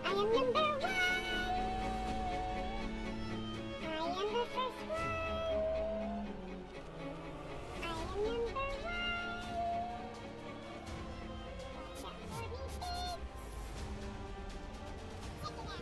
I am number one. I am the first one. I am number one. Watch out for me, pigs. Check it out.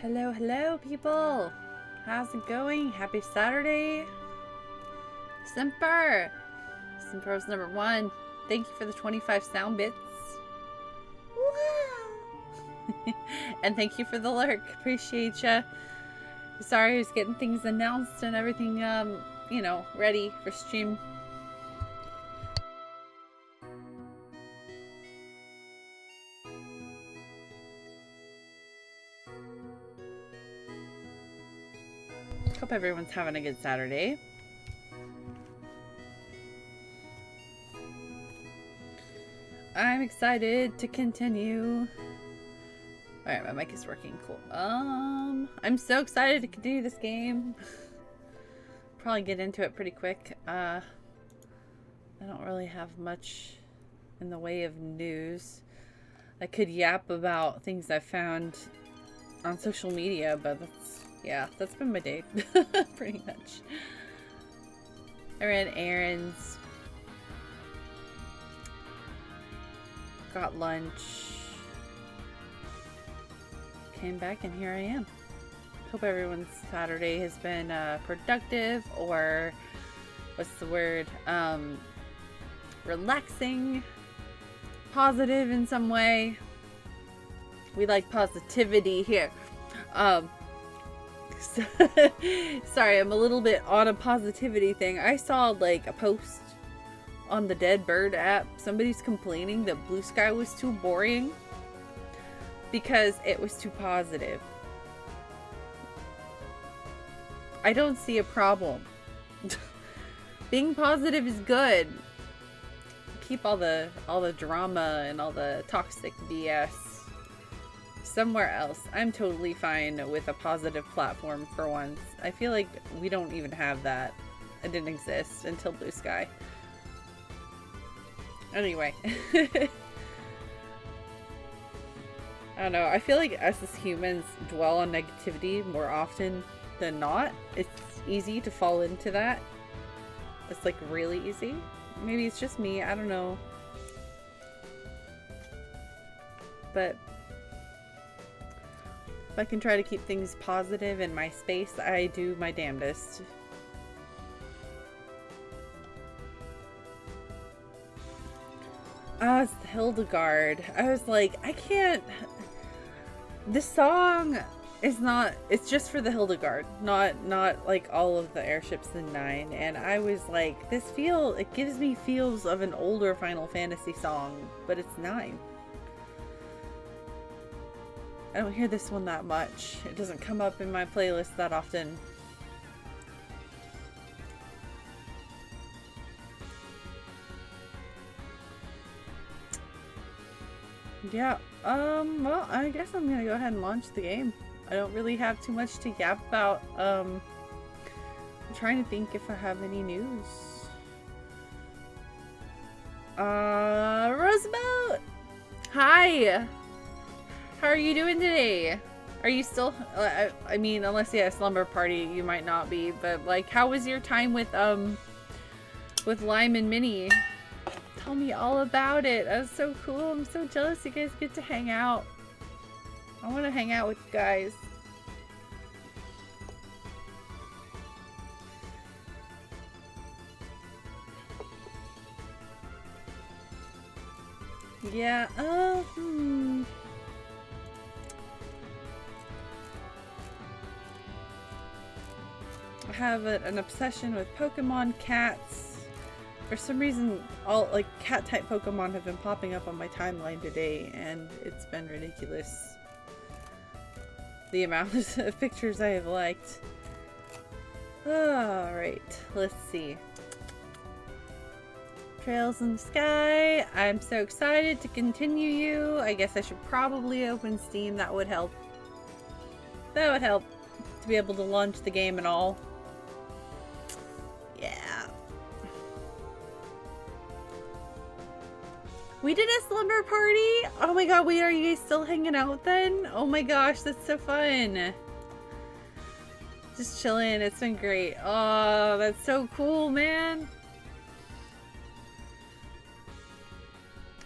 Hello, hello, people. How's it going? Happy Saturday. Simper. Simper's number 1. Thank you for the 25 sound bits. Wow. And thank you for the lurk. Appreciate ya. Sorry I was getting things announced and everything, you know, ready for stream. Hope everyone's having a good Saturday. I'm excited to continue. Alright, my mic is working. Cool. I'm so excited to continue this game. Probably get into it pretty quick. I don't really have much in the way of news. I could yap about things I found on social media, but that's been my day. Pretty much. I ran errands. Got lunch. Came back and here I am. Hope everyone's Saturday has been productive, or what's the word? Relaxing, positive in some way. We like positivity here. Sorry, I'm a little bit on a positivity thing. I saw like a post on the Dead Bird app. Somebody's complaining that Blue Sky was too boring because it was too positive. I don't see a problem. Being positive is good. Keep all the drama and all the toxic BS somewhere else. I'm totally fine with a positive platform for once. I feel like we don't even have that. It didn't exist until Blue Sky. Anyway. I don't know. I feel like us as humans dwell on negativity more often than not. It's easy to fall into that. It's like really easy. Maybe it's just me. I don't know. But If I can try to keep things positive in my space, I do my damnedest. Ah, it's the Hildegard. I was like, I can't... This song is not... It's just for the Hildegard, not like all of the airships in 9. And I was like, it gives me feels of an older Final Fantasy song, but it's 9. I don't hear this one that much. It doesn't come up in my playlist that often. Yeah, well, I guess I'm gonna go ahead and launch the game. I don't really have too much to yap about. I'm trying to think if I have any news. Roosevelt! Hi! How are you doing today? Are you still, I mean, unless you have a slumber party, you might not be, but like, how was your time with Lime and Minnie? Tell me all about it. That was so cool. I'm so jealous you guys get to hang out. I want to hang out with you guys. Yeah, I have an obsession with Pokemon cats. For some reason, all like cat type Pokemon have been popping up on my timeline today, and it's been ridiculous. The amount of pictures I have liked. Alright, let's see. Trails in the Sky. I'm so excited to continue you. I guess I should probably open Steam. That would help. That would help to be able to launch the game and all. Yeah. We did a slumber party? Oh my god, wait, are you guys still hanging out then? Oh my gosh, that's so fun. Just chilling, it's been great. Oh, that's so cool, man.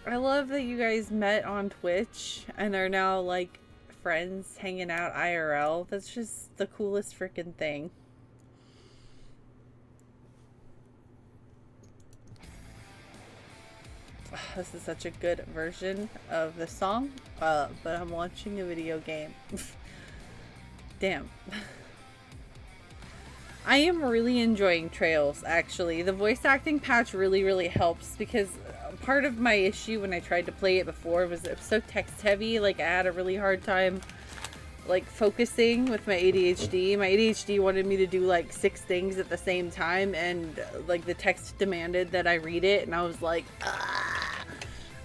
I love that you guys met on Twitch and are now like friends hanging out IRL. That's just the coolest freaking thing. This is such a good version of the song, but I'm watching a video game. Damn. I am really enjoying Trails, actually. The voice acting patch really helps, because part of my issue when I tried to play it before was it was so text heavy. Like, I had a really hard time like focusing with my ADHD. My ADHD wanted me to do like 6 things at the same time, and like the text demanded that I read it, and I was like, ah!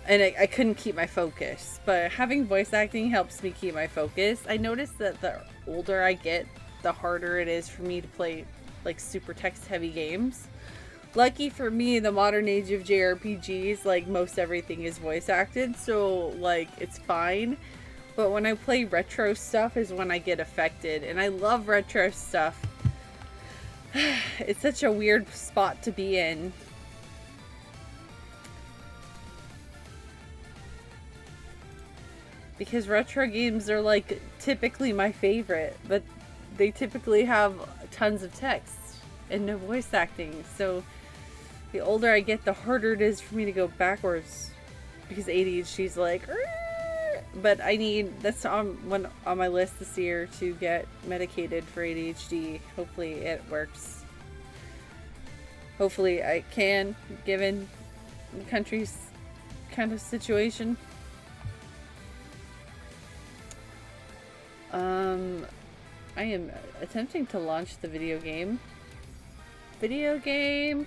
And I couldn't keep my focus. But having voice acting helps me keep my focus. I noticed that the older I get, the harder it is for me to play like super text heavy games. Lucky for me, in the modern age of JRPGs, like most everything is voice acted, so like it's fine. But when I play retro stuff is when I get affected, and I love retro stuff. It's such a weird spot to be in. Because retro games are like typically my favorite, but they typically have tons of text and no voice acting. So the older I get, the harder it is for me to go backwards, because ADHD's like, "Rrr." But I need, that's on my list this year, to get medicated for ADHD. Hopefully it works. Hopefully I can, given the country's kind of situation. I am attempting to launch the video game. Video game!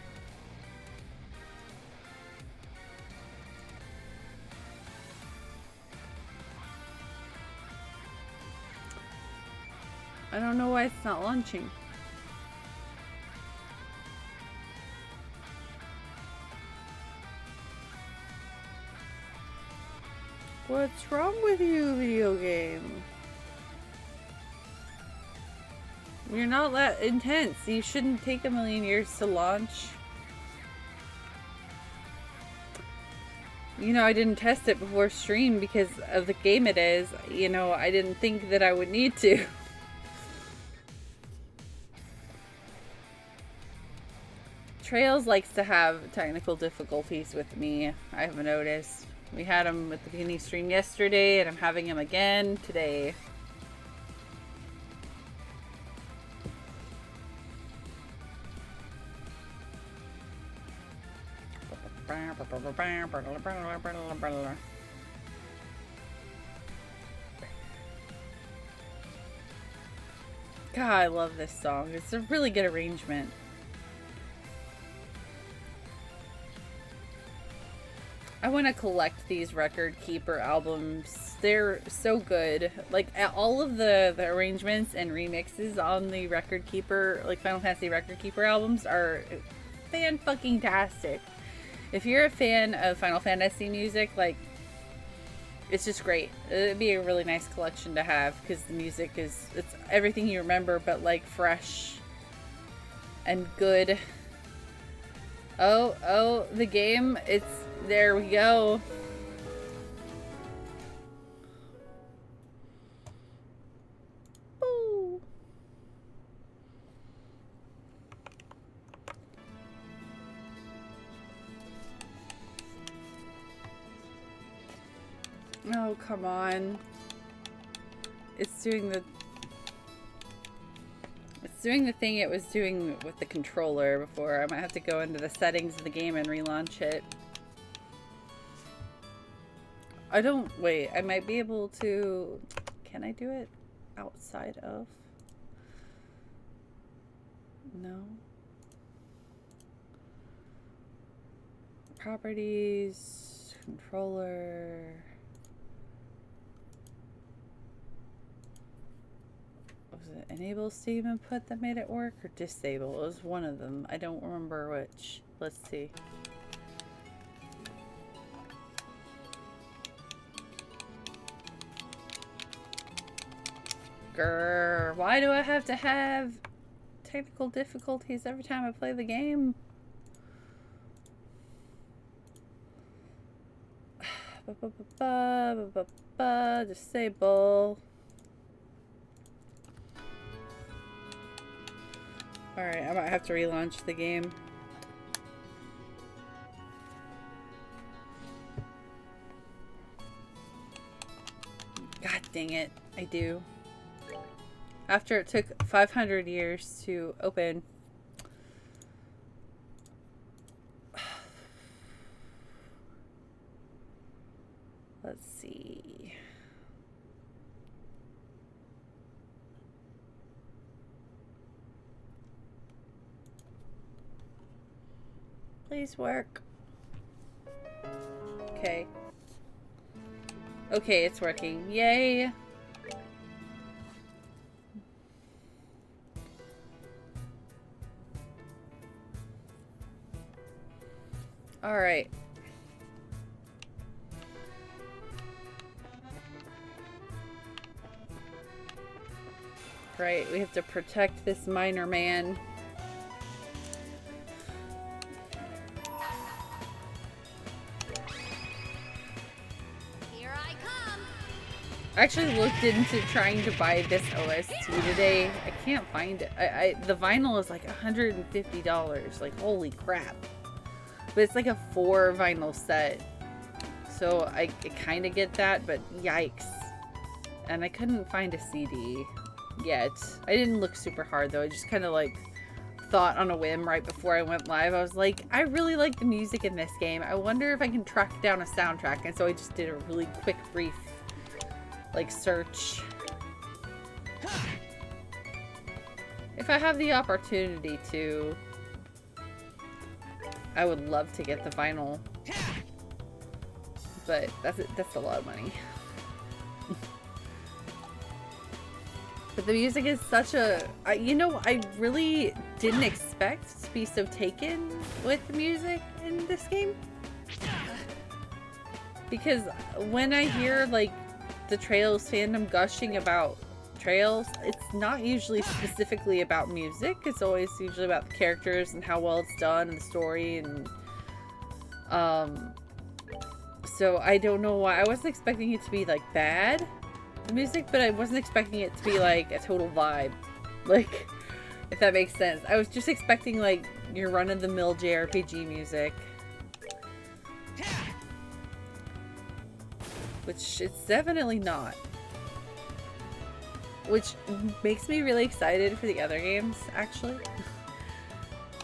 I don't know why it's not launching. What's wrong with you, video game? You're not that intense. You shouldn't take a million years to launch. You know, I didn't test it before stream because of the game it is. You know, I didn't think that I would need to. Trails likes to have technical difficulties with me, I've noticed. We had him with the beginning stream yesterday, and I'm having him again today. God, I love this song. It's a really good arrangement. I want to collect these Record Keeper albums. They're so good. Like, all of the arrangements and remixes on the Record Keeper, like Final Fantasy Record Keeper albums are fan-fucking-tastic. If you're a fan of Final Fantasy music, like, it's just great. It'd be a really nice collection to have because the music it's everything you remember, but like fresh and good. Oh, the game, there we go. Ooh. Oh, come on. It's doing the thing it was doing with the controller before. I might have to go into the settings of the game and relaunch it. Wait, I might be able to... Can I do it outside of? No. Properties, controller... Was it enable Steam input that made it work, or disable? It was one of them. I don't remember which. Let's see. Grrr, why do I have to have technical difficulties every time I play the game? Disable. Alright, I might have to relaunch the game. God dang it, I do. After it took 500 years to open. Let's see. Please work. Okay. Okay, it's working. Yay! Alright. Right, we have to protect this miner man. Here I come. I actually looked into trying to buy this OST today. I can't find it. The vinyl is like $150. Like, holy crap. But it's like a 4 vinyl set. So I kind of get that, but yikes. And I couldn't find a CD yet. I didn't look super hard though. I just kind of like thought on a whim right before I went live. I was like, I really like the music in this game. I wonder if I can track down a soundtrack. And so I just did a really quick, brief like search. If I have the opportunity to, I would love to get the vinyl, but that's a lot of money. But the music is such a, you know, I really didn't expect to be so taken with the music in this game. Because when I hear like the Trails fandom gushing about Trails, it's not usually specifically about music. It's always usually about the characters and how well it's done and the story and So I don't know why. I wasn't expecting it to be like bad, the music, but I wasn't expecting it to be like a total vibe. Like, if that makes sense. I was just expecting like your run-of-the-mill JRPG music. Which it's definitely not. Which makes me really excited for the other games, actually.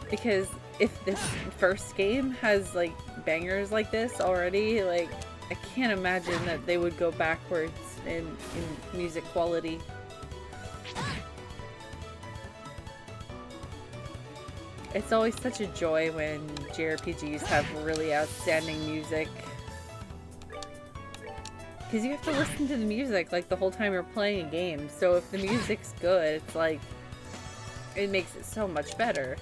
Because if this first game has like bangers like this already, like I can't imagine that they would go backwards in music quality. It's always such a joy when JRPGs have really outstanding music. Because you have to listen to the music like the whole time you're playing a game. So if the music's good, it's like, it makes it so much better.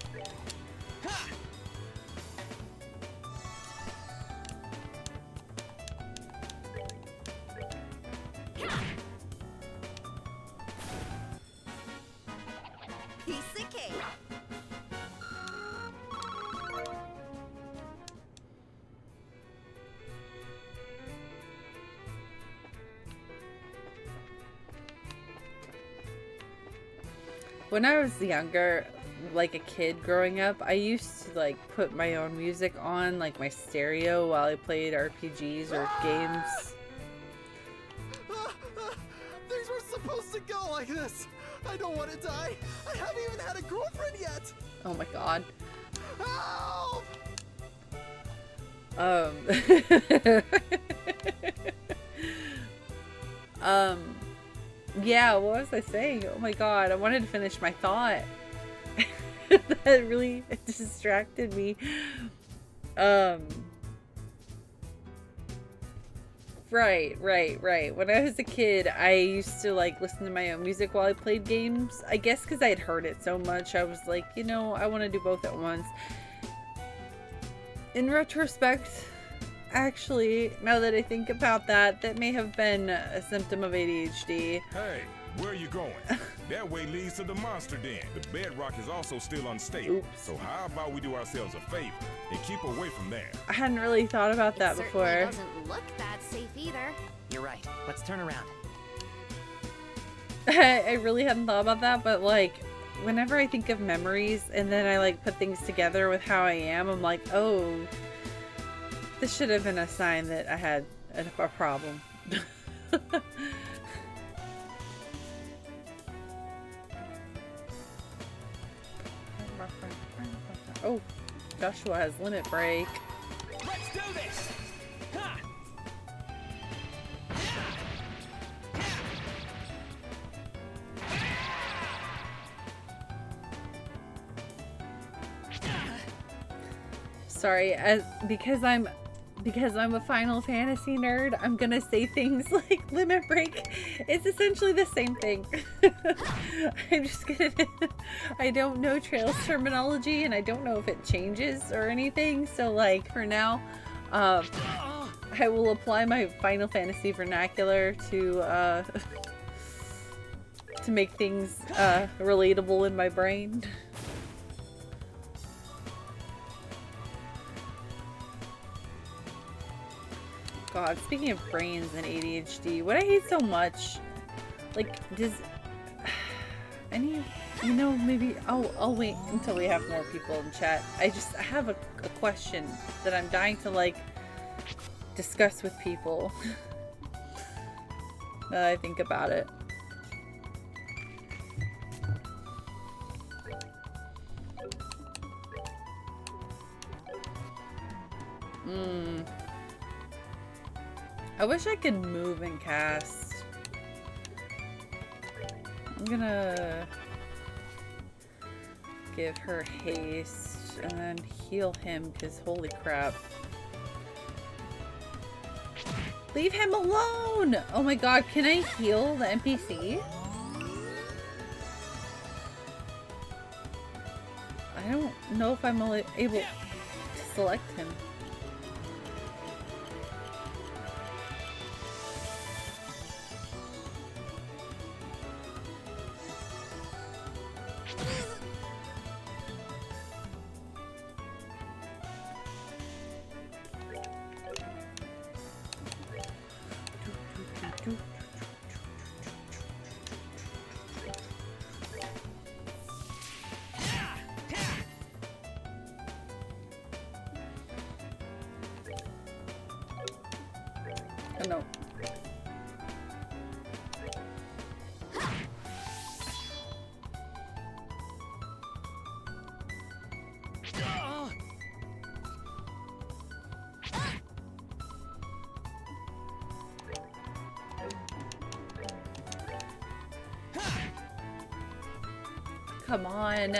When I was younger, like a kid growing up, I used to like put my own music on, like my stereo, while I played RPGs or games. Things were supposed to go like this. I don't want to die. I haven't even had a girlfriend yet. Oh my god. Help! Yeah, what was I saying? Oh my god, I wanted to finish my thought. That really distracted me. Right. When I was a kid, I used to like listen to my own music while I played games. I guess because I had heard it so much, I was like, you know, I want to do both at once. In retrospect, actually, now that I think about that, that may have been a symptom of ADHD. Hey, where are you going? That way leads to the monster den. The bedrock is also still unstable. Oops. So how about we do ourselves a favor and keep away from there? I hadn't really thought about that before. It doesn't look that safe either. You're right. Let's turn around. I really hadn't thought about that, but like, whenever I think of memories and then I like put things together with how I am, I'm like, oh, this should have been a sign that I had a problem. Oh, Joshua has limit break. Let's do this. Ha! Sorry, because I'm a Final Fantasy nerd, I'm gonna say things like limit break. It's essentially the same thing. I'm just gonna... I don't know Trails terminology, and I don't know if it changes or anything, so like, for now, I will apply my Final Fantasy vernacular to make things relatable in my brain. God, speaking of brains and ADHD, what I hate so much, like, does any, you know, maybe I'll wait until we have more people in chat. I have a question that I'm dying to like discuss with people. Now that I think about it. I wish I could move and cast. I'm gonna give her haste and then heal him because holy crap. Leave him alone! Oh my god, can I heal the NPC? I don't know if I'm able to select him. Oh no. Come on.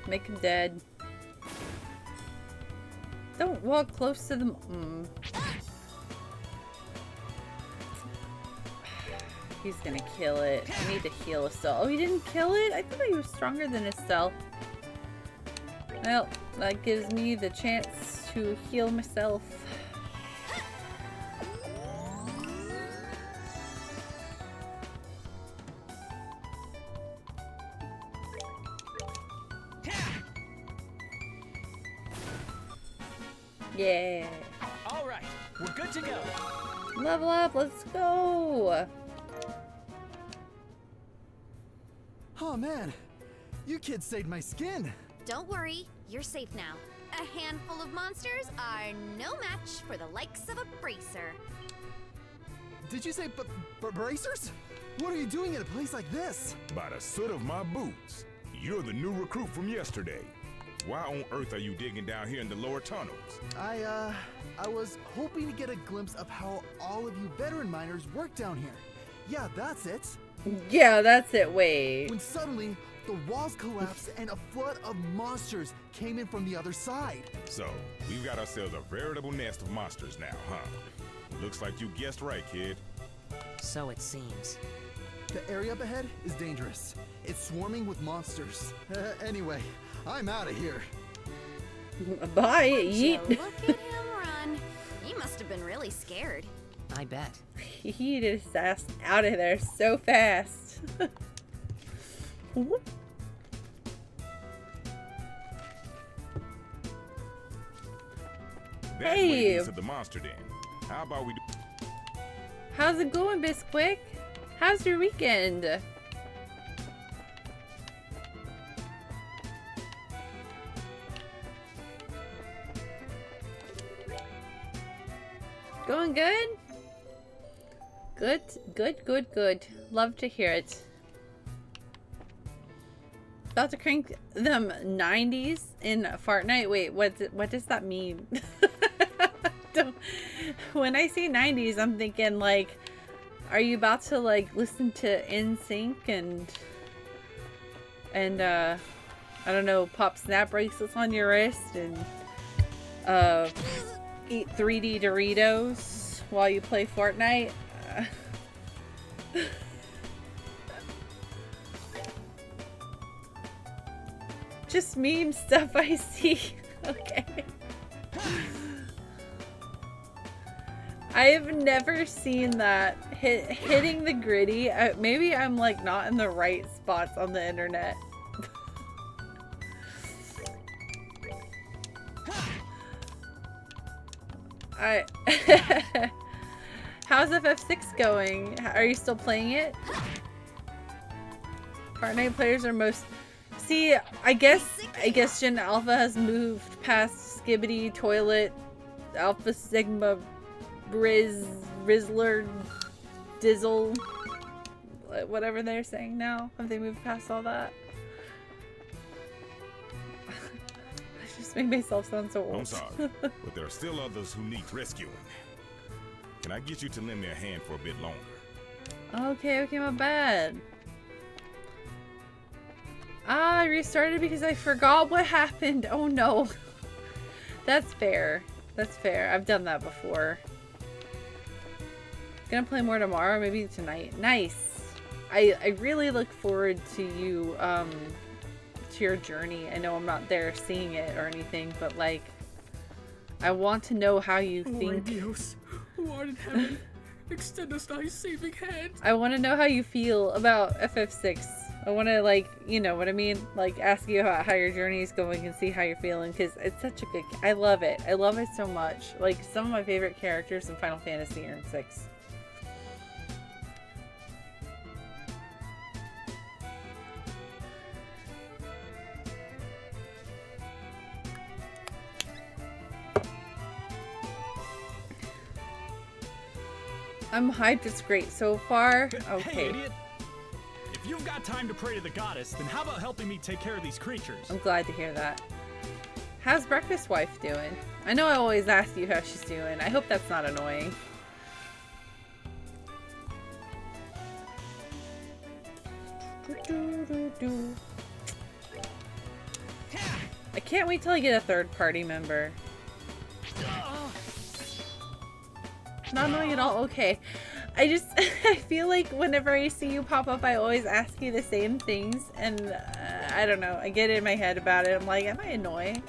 Make him dead. Don't walk close to them. He's gonna kill it. I need to heal Estelle. Oh, he didn't kill it? I thought he was stronger than Estelle. Well, that gives me the chance to heal myself. Yeah. All right, we're good to go. Level up, let's go. Oh man, you kids saved my skin. Don't worry, you're safe now. A handful of monsters are no match for the likes of a bracer. Did you say bracers? What are you doing in a place like this? By the soot of my boots. You're the new recruit from yesterday. Why on earth are you digging down here in the lower tunnels? I was hoping to get a glimpse of how all of you veteran miners work down here. Yeah, that's it. Yeah, that's it. Wait. When suddenly, the walls collapsed and a flood of monsters came in from the other side. So, we've got ourselves a veritable nest of monsters now, huh? Looks like you guessed right, kid. So it seems. The area up ahead is dangerous. It's swarming with monsters. Anyway, I'm out of here. Bye. Would you Yeet. look at him run. He must have been really scared. I bet. He yeeted his ass out of there so fast. Whoop. That Hey. way leads to the monster den. How about we do... How's it going, Bisquick? How's your weekend? Going good? Good, good, good, good. Love to hear it. About to crank them 90s in Fortnite. Wait, what does that mean? When I say 90s, I'm thinking like, are you about to like listen to NSYNC and I don't know, pop snap bracelets on your wrist and eat 3D Doritos while you play Fortnite? Just meme stuff I see. Okay. I have never seen that hitting the gritty. Maybe I'm like not in the right spots on the internet. How's FF6 going? Are you still playing it? Fortnite players are most... See, I guess Gen Alpha has moved past Skibbity, Toilet, Alpha Sigma, Rizzler, Dizzle, whatever they're saying now. Have they moved past all that? I just made myself sound so old. I'm sorry, but there are still others who need rescuing. Can I get you to lend me a hand for a bit longer? Okay, my bad. I restarted because I forgot what happened. Oh no. That's fair. That's fair. I've done that before. Gonna play more tomorrow, maybe tonight. Nice. I really look forward to you, to your journey. I know I'm not there seeing it or anything, but like, I want to know how you think. Dios, who art in heaven, extend us thy saving hand. I want to know how you feel about FF6. I want to, like, you know what I mean? Like, ask you how your journey is going and see how you're feeling, because it's such a good... I love it. I love it so much. Like, some of my favorite characters in Final Fantasy are in 6. I'm hyped. It's great so far. Hey, Okay. idiot! If you've got time to pray to the goddess, then how about helping me take care of these creatures? I'm glad to hear that. How's breakfast wife doing? I know I always ask you how she's doing. I hope that's not annoying. I can't wait till I get a third party member. Not annoying at all. Okay. I feel like whenever I see you pop up, I always ask you the same things, and I don't know. I get in my head about it. I'm like, am I annoying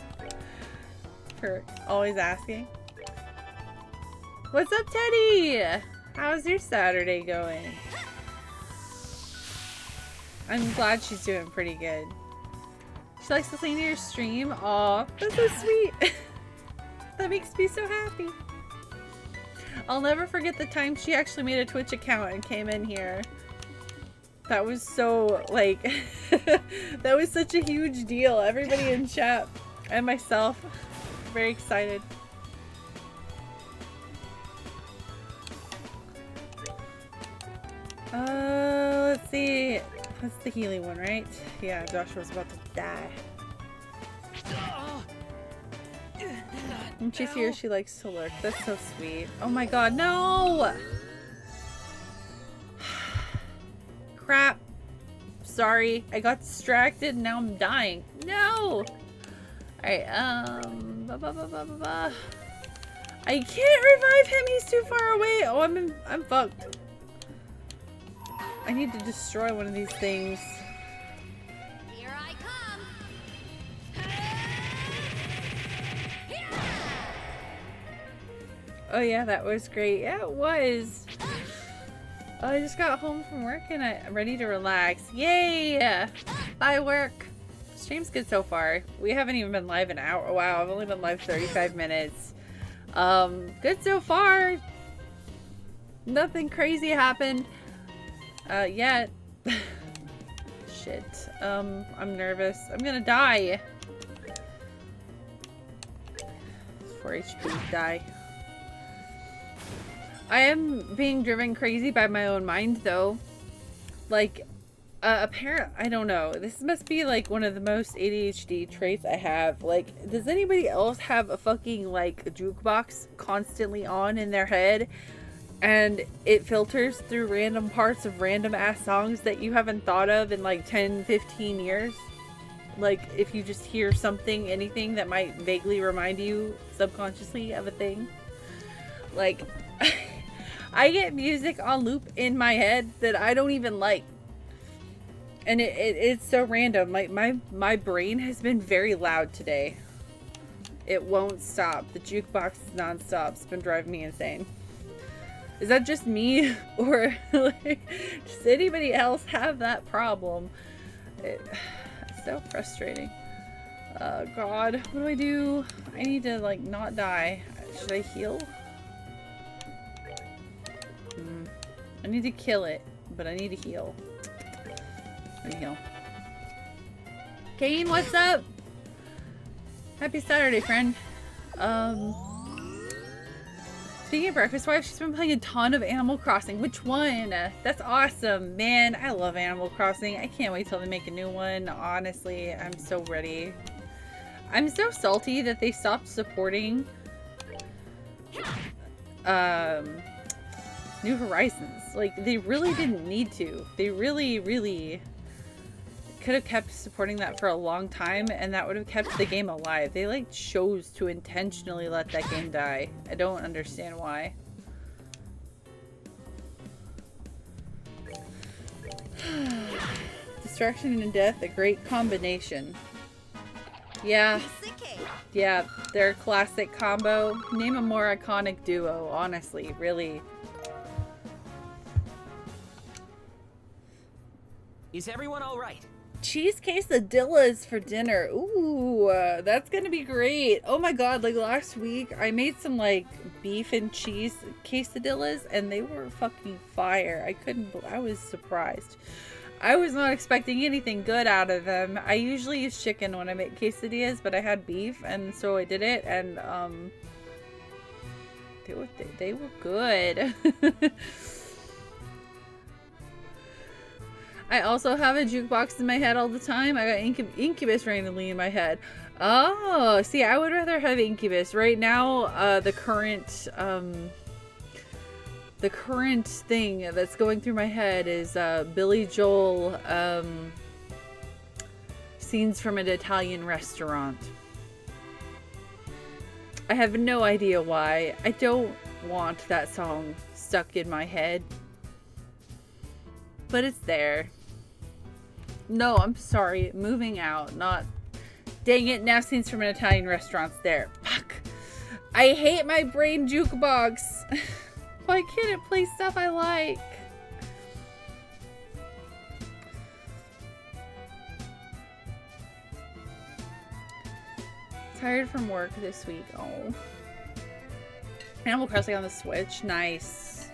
for always asking? What's up, Teddy? How's your Saturday going? I'm glad she's doing pretty good. She likes listening to your stream. Aw, that's so sweet. That makes me so happy. I'll never forget the time she actually made a Twitch account and came in here. That was so, like, that was such a huge deal. Everybody in chat and myself, very excited. Let's see. That's the healing one, right? Yeah, Joshua's about to die. When she's here, she likes to lurk. That's so sweet. Oh my god, no! Crap. Sorry, I got distracted and now I'm dying. No! Alright, I can't revive him, he's too far away! Oh, I'm fucked. I need to destroy one of these things. Here I come. Oh yeah, that was great. Yeah, it was. I just got home from work and I'm ready to relax. Yay! Bye, work. Stream's good so far. We haven't even been live an hour. Wow, I've only been live 35 minutes. Good so far. Nothing crazy happened. Yet. Shit. I'm nervous. I'm gonna die. 4 HP, die. I am being driven crazy by my own mind, though. Like, I don't know. This must be, like, one of the most ADHD traits I have. Like, does anybody else have a fucking, like, a jukebox constantly on in their head? And it filters through random parts of random ass songs that you haven't thought of in, like, 10, 15 years? Like, if you just hear something, anything that might vaguely remind you subconsciously of a thing. Like, I get music on loop in my head that I don't even like. And it's so random. Like, my brain has been very loud today. It won't stop. The jukebox is non-stop. It's been driving me insane. Is that just me? Or, like, does anybody else have that problem? It's so frustrating. God, what do I do? I need to, like, not die. Should I heal? I need to kill it, but I need to heal. Let me heal. Kane, what's up? Happy Saturday, friend. Speaking of breakfast wife, she's been playing a ton of Animal Crossing. Which one? That's awesome. Man, I love Animal Crossing. I can't wait till they make a new one. Honestly, I'm so ready. I'm so salty that they stopped supporting New Horizons. Like, they really didn't need to. They really could have kept supporting that for a long time, and that would have kept the game alive. They, like, chose to intentionally let that game die. I don't understand why. Destruction and death, a great combination. Yeah. Yeah, their classic combo. Name a more iconic duo, honestly, really. Is everyone all right? Cheese quesadillas for dinner. Ooh, that's gonna be great. Oh my god, like last week I made some like beef and cheese quesadillas and they were fucking fire. I was surprised. I was not expecting anything good out of them. I usually use chicken when I make quesadillas, but I had beef and so I did it, and They were good. I also have a jukebox in my head all the time. I got Incubus randomly in my head. Oh, see, I would rather have Incubus. Right now, the current thing that's going through my head is Billy Joel scenes from an Italian restaurant. I have no idea why. I don't want that song stuck in my head. But it's there. No, I'm sorry. Moving out. Not... Dang it, now scenes from an Italian restaurant's there. Fuck. I hate my brain jukebox. Why can't it play stuff I like? Tired from work this week. Oh. Animal Crossing on the Switch. Nice.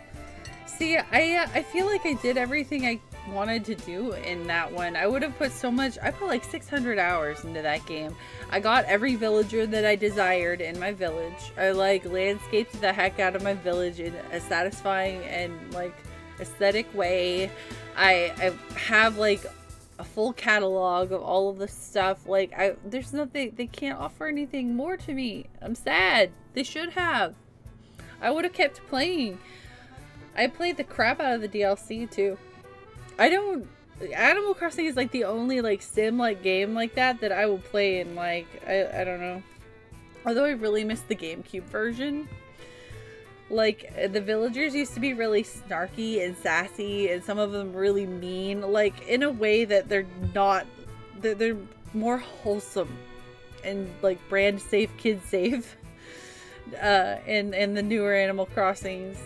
See, I feel like I did everything I wanted to do in that one. I would have put so much. I put like 600 hours into that game. I got every villager that I desired in my village. I like landscaped the heck out of my village in a satisfying and like aesthetic way. I have like a full catalog of all of the stuff. Like there's nothing, they can't offer anything more to me. I'm sad. They should have. I would have kept playing. I played the crap out of the DLC too. Animal Crossing is like the only like sim like game like that I will play in like, I don't know. Although I really miss the GameCube version. Like the villagers used to be really snarky and sassy and some of them really mean, like in a way that they're not, they're more wholesome and like brand safe, kid safe in the newer Animal Crossings,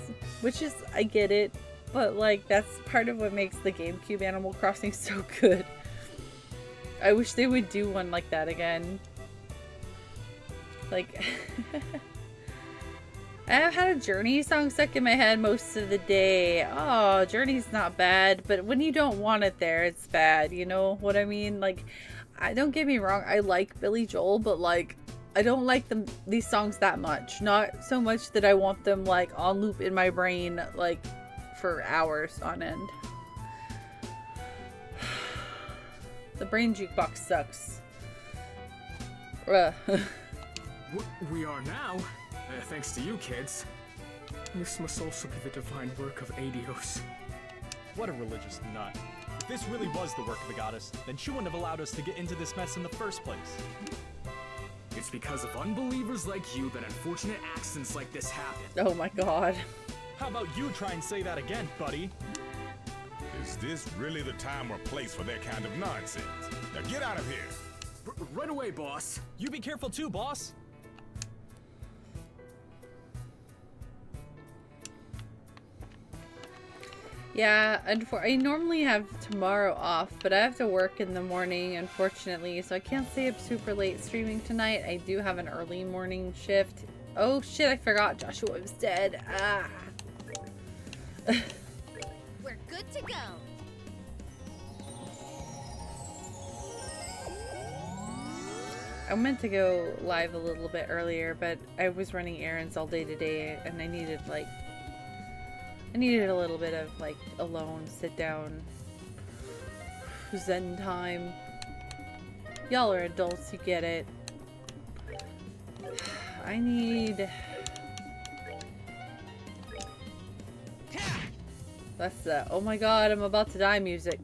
which is, I get it. But, like, that's part of what makes the GameCube Animal Crossing so good. I wish they would do one like that again. Like, I've had a Journey song stuck in my head most of the day. Oh, Journey's not bad, but when you don't want it there, it's bad. You know what I mean? Like, don't get me wrong, I like Billy Joel, but, like, I don't like these songs that much. Not so much that I want them, like, on loop in my brain, like, for hours on end. The brain jukebox sucks. We are now, thanks to you kids. This must also be the divine work of Adios. What a religious nut. If this really was the work of the goddess, then she wouldn't have allowed us to get into this mess in the first place. It's because of unbelievers like you that unfortunate accidents like this happen. Oh my god. How about you try and say that again, buddy? Is this really the time or place for that kind of nonsense? Now get out of here! Right away, boss. You be careful too, boss. Yeah, I normally have tomorrow off, but I have to work in the morning, unfortunately, so I can't stay up super late streaming tonight. I do have an early morning shift. Oh shit, I forgot Joshua was dead. Ah. We're good to go. I meant to go live a little bit earlier, but I was running errands all day today, and I needed a little bit of like alone, sit down, zen time. Y'all are adults, you get it. I need... That's the oh my god, I'm about to die music.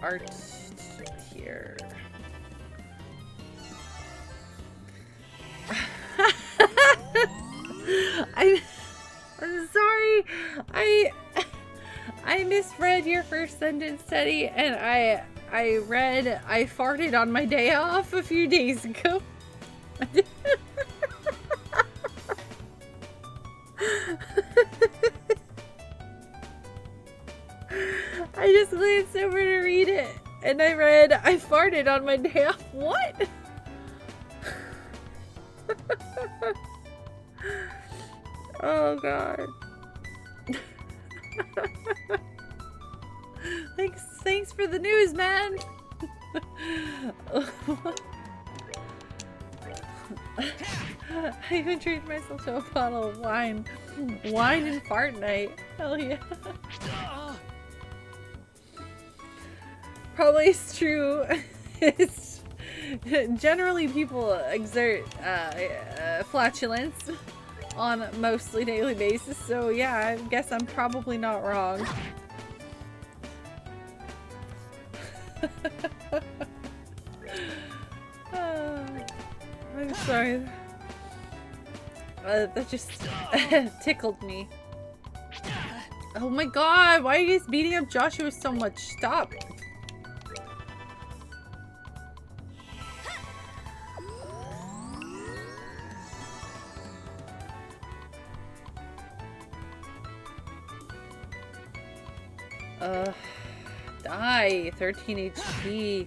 Art tier. I'm sorry. I misread your first sentence, Teddy, and I read I farted on my day off a few days ago. I just glanced over to read it, and I read, I farted on my day off. What? Oh, God. Thanks for the news, man. I even treated myself to a bottle of wine. Wine and fart night. Hell yeah. Probably it's true. It's generally people exert flatulence on a mostly daily basis, so yeah, I guess I'm probably not wrong. I'm sorry. That just tickled me. Oh my god, why are you guys beating up Joshua so much? Stop. Die. 13 HP.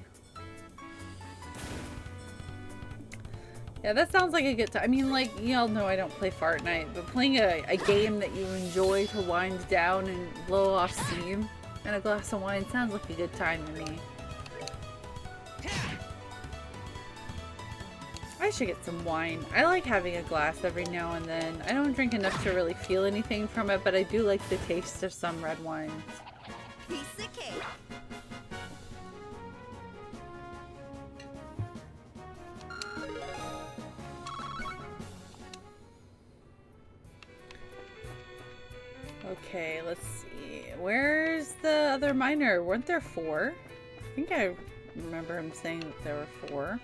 Yeah, that sounds like a good time. I mean, like, y'all know I don't play Fart Night, but playing a game that you enjoy to wind down and blow off steam and a glass of wine sounds like a good time to me. I should get some wine. I like having a glass every now and then. I don't drink enough to really feel anything from it, but I do like the taste of some red wines. Piece of cake. Okay, let's see. Where's the other miner? Weren't there 4? I think I remember him saying that there were 4.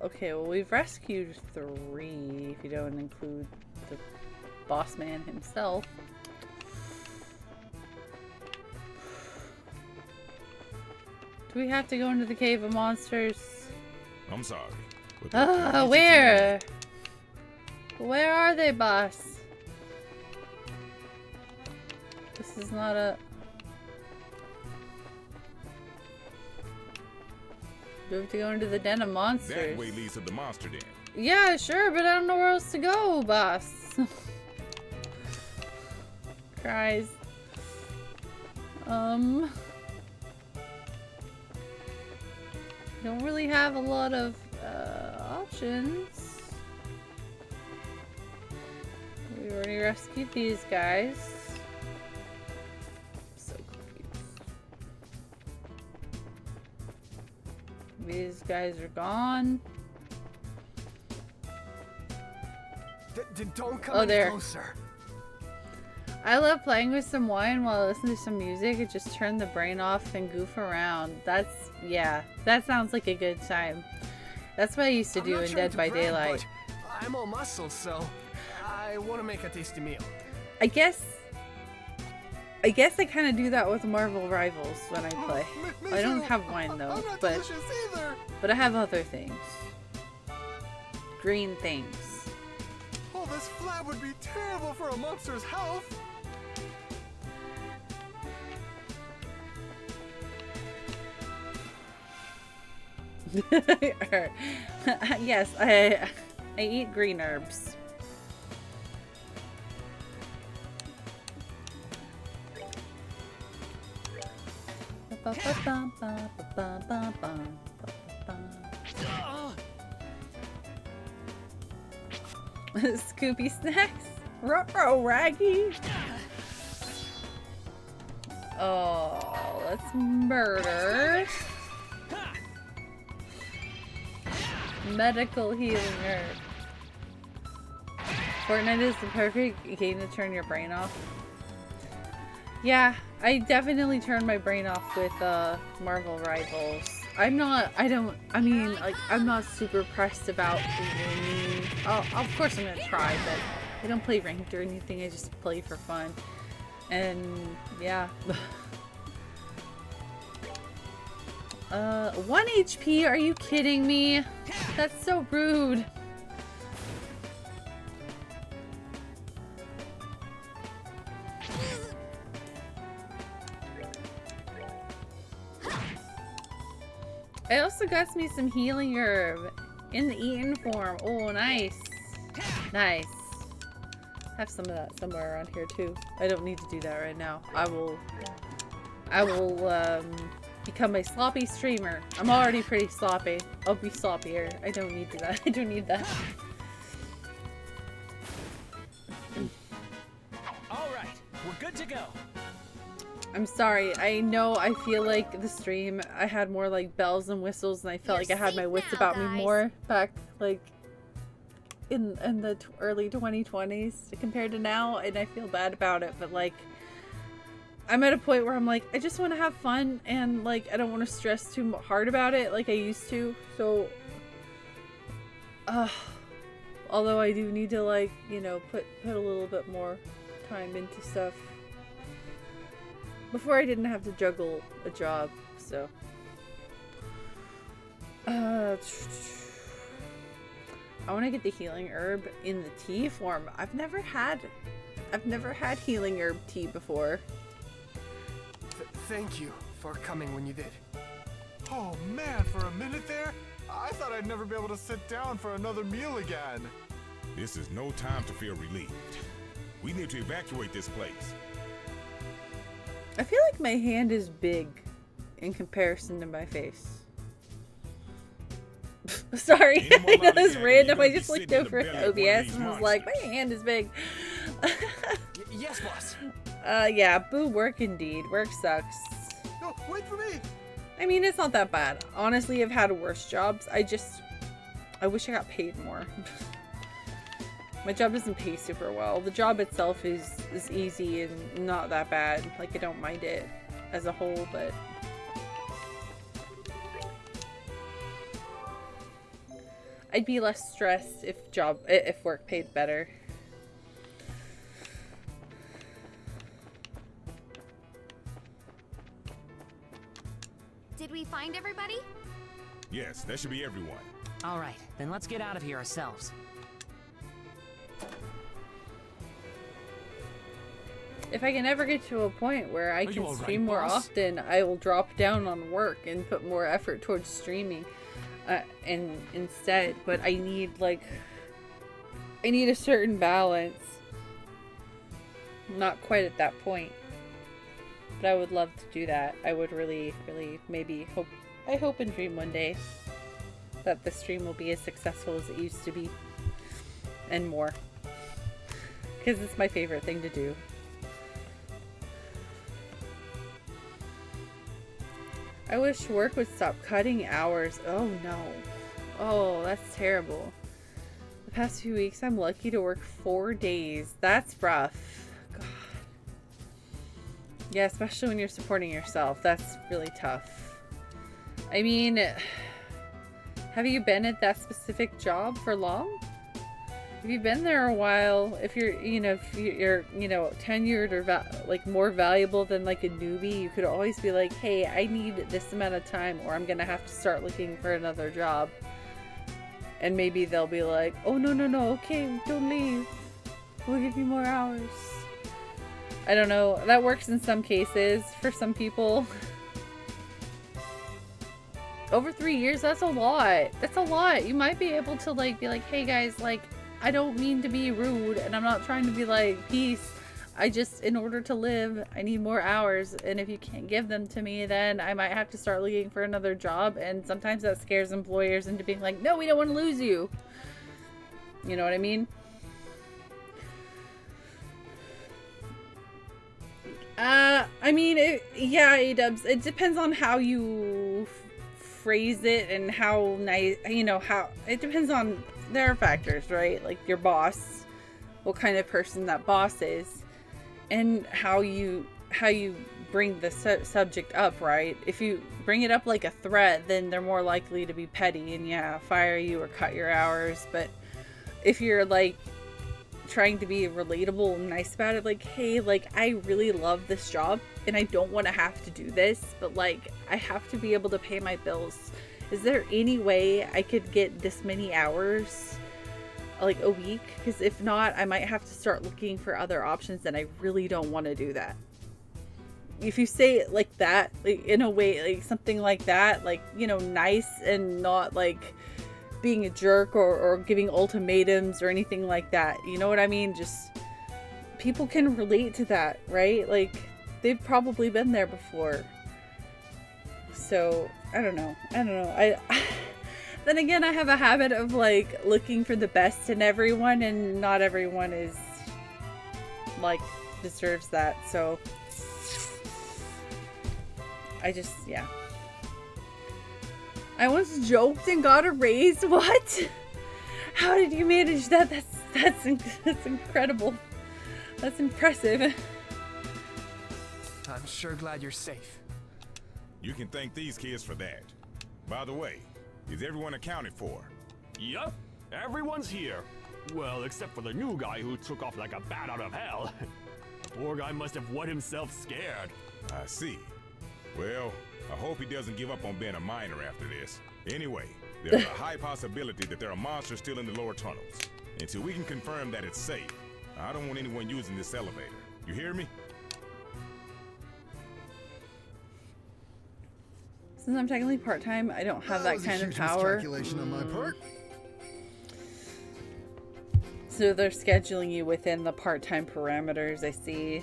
Okay, well we've rescued 3 if you don't include the boss man himself. Do we have to go into the Cave of Monsters? I'm sorry. Where? Where are they, boss? This is not a... Do we have to go into the Den of Monsters? That way leads to the monster den. Yeah, sure, but I don't know where else to go, boss. Cries. Don't really have a lot of options. We already rescued these guys. So confused. These guys are gone. Don't come Oh, any there. closer. I love playing with some wine while I listen to some music. It just turn the brain off and goof around. Yeah, that sounds like a good time. That's what I used to do in Dead by Daylight. I'm all muscle, so I want to make a tasty meal. I guess I kind of do that with Marvel Rivals when I play. I don't have wine though, I'm not but delicious either. I have other things. Green things. Oh, this flat would be terrible for a monster's health. Yes, I eat green herbs. Scoopy snacks. Ruh-roh, Raggy. Oh, let's murder. Medical healing herb. Fortnite is the perfect game to turn your brain off. Yeah, I definitely turn my brain off with Marvel Rivals. I'm not super pressed about winning. Oh, of course I'm gonna try, but I don't play ranked or anything. I just play for fun. And yeah. 1 HP? Are you kidding me? That's so rude. I also got me some healing herb in the eaten form. Oh, nice. Nice. have some of that somewhere around here too. I don't need to do that right now. I will become a sloppy streamer. I'm already pretty sloppy. I'll be sloppier. I don't need that. I don't need that. All right, we're good to go. I'm sorry. I know I feel like the stream, I had more like bells and whistles, and I felt like I had my wits now, about guys. me more back like in the early 2020s compared to now, and I feel bad about it, but like I'm at a point where I'm like, I just want to have fun, and like I don't want to stress too hard about it like I used to. So although I do need to, like, you know, put a little bit more time into stuff. Before I didn't have to juggle a job, so I want to get the healing herb in the tea form. I've never had healing herb tea before. Thank you for coming when you did. Oh man, for a minute there, I thought I'd never be able to sit down for another meal again. This is no time to feel relieved. We need to evacuate this place. I feel like my hand is big in comparison to my face. Sorry, I know this random. I just looked over at OBS and was like, my hand is big. Yes, boss. Yeah, boo work indeed. Work sucks. No, wait for me. I mean, it's not that bad. Honestly, I've had worse jobs. I wish I got paid more. My job doesn't pay super well. The job itself is easy and not that bad. Like, I don't mind it as a whole, but I'd be less stressed if work paid better. Did we find everybody? Yes, that should be everyone. All right, then let's get out of here ourselves. If I can ever get to a point where I you can all right, stream more boss? often, I will drop down on work and put more effort towards streaming and instead. But I need a certain balance. I'm not quite at that point. But I would love to do that. I would really, really maybe hope. I hope and dream one day that the stream will be as successful as it used to be. And more. Because it's my favorite thing to do. I wish work would stop cutting hours. Oh no. Oh, that's terrible. The past few weeks, I'm lucky to work 4 days. That's rough. God. Yeah, especially when you're supporting yourself. That's really tough. I mean, have you been at that specific job for long? If you've been there a while, if you're, tenured or more valuable than like a newbie, you could always be like, hey, I need this amount of time or I'm gonna have to start looking for another job. And maybe they'll be like, oh, no, okay, don't leave. We'll give you more hours. I don't know. That works in some cases for some people. Over 3 years, that's a lot. That's a lot. You might be able to be like, hey guys, I don't mean to be rude and I'm not trying to be like, peace. I just, in order to live, I need more hours. And if you can't give them to me, then I might have to start looking for another job. And sometimes that scares employers into being like, no, we don't want to lose you. You know what I mean? Yeah, A-dubs. It depends on how you phrase it and how nice, how, it depends on, there are factors, right? Like your boss, what kind of person that boss is, and how you bring the subject up, right? If you bring it up like a threat, then they're more likely to be petty and fire you or cut your hours. But if you're trying to be relatable and nice about it, hey, I really love this job and I don't want to have to do this, but I have to be able to pay my bills. Is there any way I could get this many hours a week? Because if not, I might have to start looking for other options, and I really don't want to do that. If you say it like that, in a way, something like that, nice and not being a jerk or giving ultimatums or anything like that, you know what I mean? Just people can relate to that, right? Like, they've probably been there before. So, I don't know. I then again, I have a habit of, like, looking for the best in everyone, and not everyone is, like, deserves that. So, I just, yeah. I once joked and got a raise. What? How did you manage that? That's incredible. That's impressive. I'm sure glad you're safe. You can thank these kids for that. By the way, is everyone accounted for? Yep, everyone's here. Well, except for the new guy who took off like a bat out of hell. The poor guy must have wet himself scared. I see. Well, I hope he doesn't give up on being a miner after this. Anyway, there's a high possibility that there are monsters still in the lower tunnels. Until we can confirm that it's safe, I don't want anyone using this elevator. You hear me? Since I'm technically part-time, I don't have that kind of power. Calculation on my part. So they're scheduling you within the part-time parameters, I see.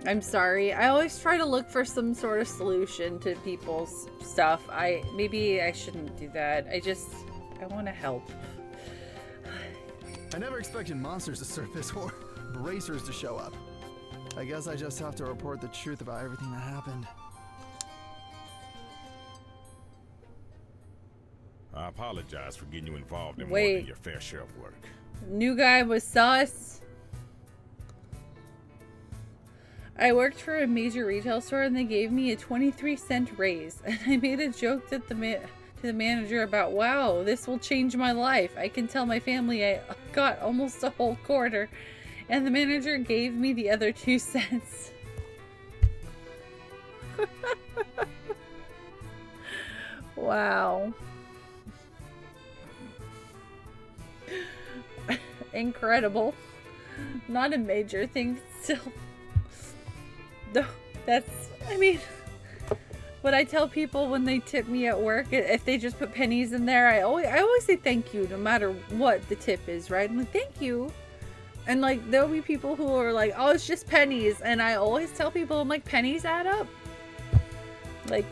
I'm sorry. I always try to look for some sort of solution to people's stuff. Maybe I shouldn't do that. I want to help. I never expected monsters to surface or bracers to show up. I guess I just have to report the truth about everything that happened. I apologize for getting you involved in more than your fair share of work. New guy was sus. I worked for a major retail store and they gave me a 23-cent raise. And I made a joke to the manager about, wow, this will change my life. I can tell my family I got almost a whole quarter. And the manager gave me the other 2 cents. Wow. Incredible. Not a major thing still. No, I mean, what I tell people when they tip me at work, if they just put pennies in there, I always say thank you no matter what the tip is, right? I'm like, thank you. And like, there'll be people who are like, oh, it's just pennies. And I always tell people, I'm like, pennies add up. I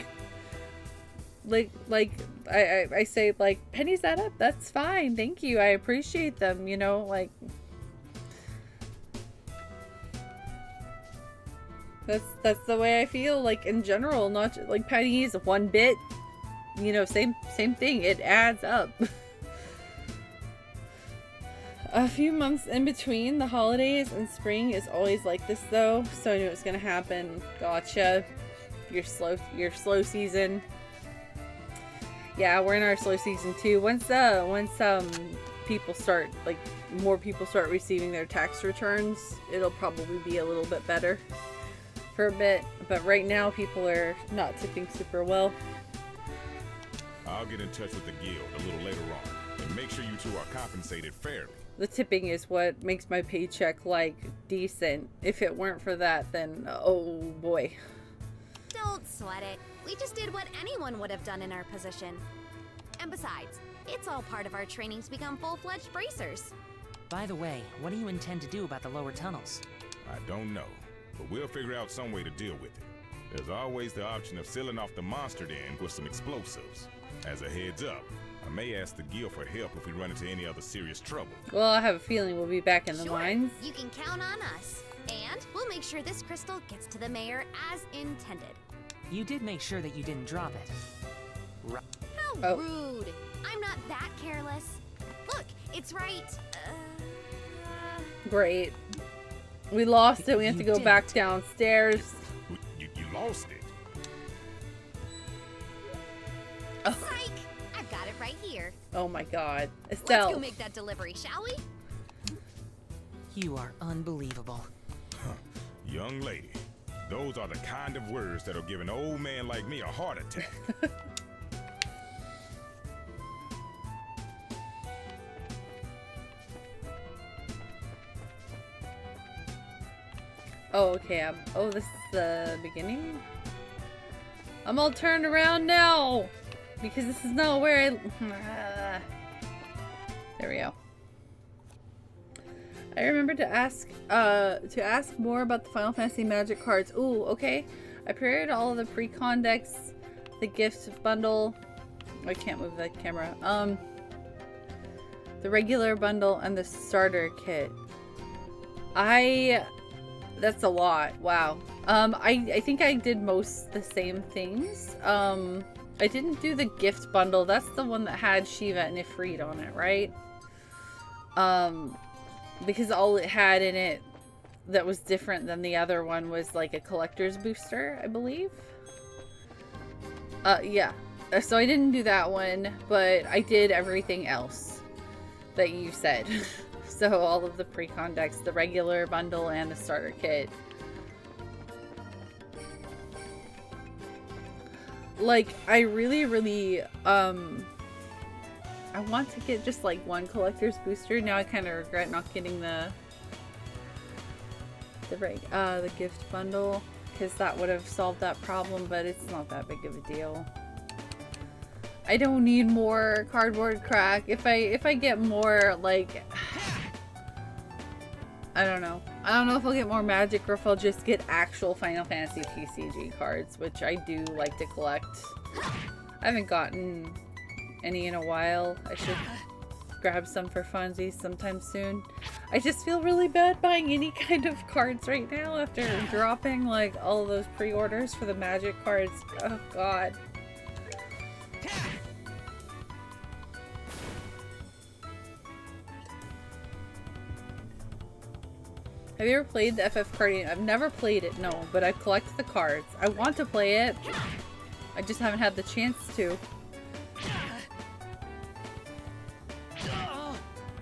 say, like, pennies add up. That's fine. Thank you. I appreciate them, you know, like. That's the way I feel, like, in general, not just, like, pennies, 1 bit, you know, same thing. It adds up. A few months in between the holidays and spring is always like this, though, so I knew it was gonna happen. Gotcha. Your slow season. Yeah, we're in our slow season too. Once people start, like, more people start receiving their tax returns, it'll probably be a little bit better for a bit. But right now, people are not tipping super well. I'll get in touch with the guild a little later on and make sure you two are compensated fairly. The tipping is what makes my paycheck, like, decent. If it weren't for that, then oh boy. Don't sweat it. We just did what anyone would have done in our position. And besides, it's all part of our training to become full-fledged bracers. By the way, what do you intend to do about the lower tunnels? I don't know, but we'll figure out some way to deal with it. There's always the option of sealing off the monster den with some explosives. As a heads up, I may ask the guild for help if we run into any other serious trouble. Well, I have a feeling we'll be back in the Sure, mines. you can count on us. And we'll make sure this crystal gets to the mayor as intended. You did make sure that you didn't drop it. How rude. I'm not that careless. Look, it's right. Great. We lost it. We have to go back downstairs. You lost it. Psych! I've got it right here. Oh my god. Let's Estelle. go make that delivery, shall we? You are unbelievable. Young lady, those are the kind of words that'll give an old man like me a heart attack. Oh, okay. Oh, this is the beginning? I'm all turned around now! Because this is not where there we go. I remember to ask more about the Final Fantasy Magic cards. Ooh, okay. I prepared all of the pre-con decks, the gift bundle. I can't move the camera. The regular bundle and the starter kit. That's a lot. Wow. I think I did most the same things. I didn't do the gift bundle. That's the one that had Shiva and Ifrit on it, right? Because all it had in it that was different than the other one was like a collector's booster, I believe. Yeah. So I didn't do that one, but I did everything else that you said. So all of the pre-con decks, the regular bundle, and the starter kit. Like, I really, I want to get just like one collector's booster. Now I kind of regret not getting the gift bundle, because that would have solved that problem, but it's not that big of a deal. I don't need more cardboard crack. If I get more, like, I don't know. I don't know if I'll get more magic or if I'll just get actual Final Fantasy TCG cards, which I do like to collect. I haven't gotten any in a while. I should grab some for funsies sometime soon. I just feel really bad buying any kind of cards right now after dropping like all of those pre-orders for the magic cards. Oh god. Have you ever played the FF card game? I've never played it, no, but I collect the cards. I want to play it. I just haven't had the chance to.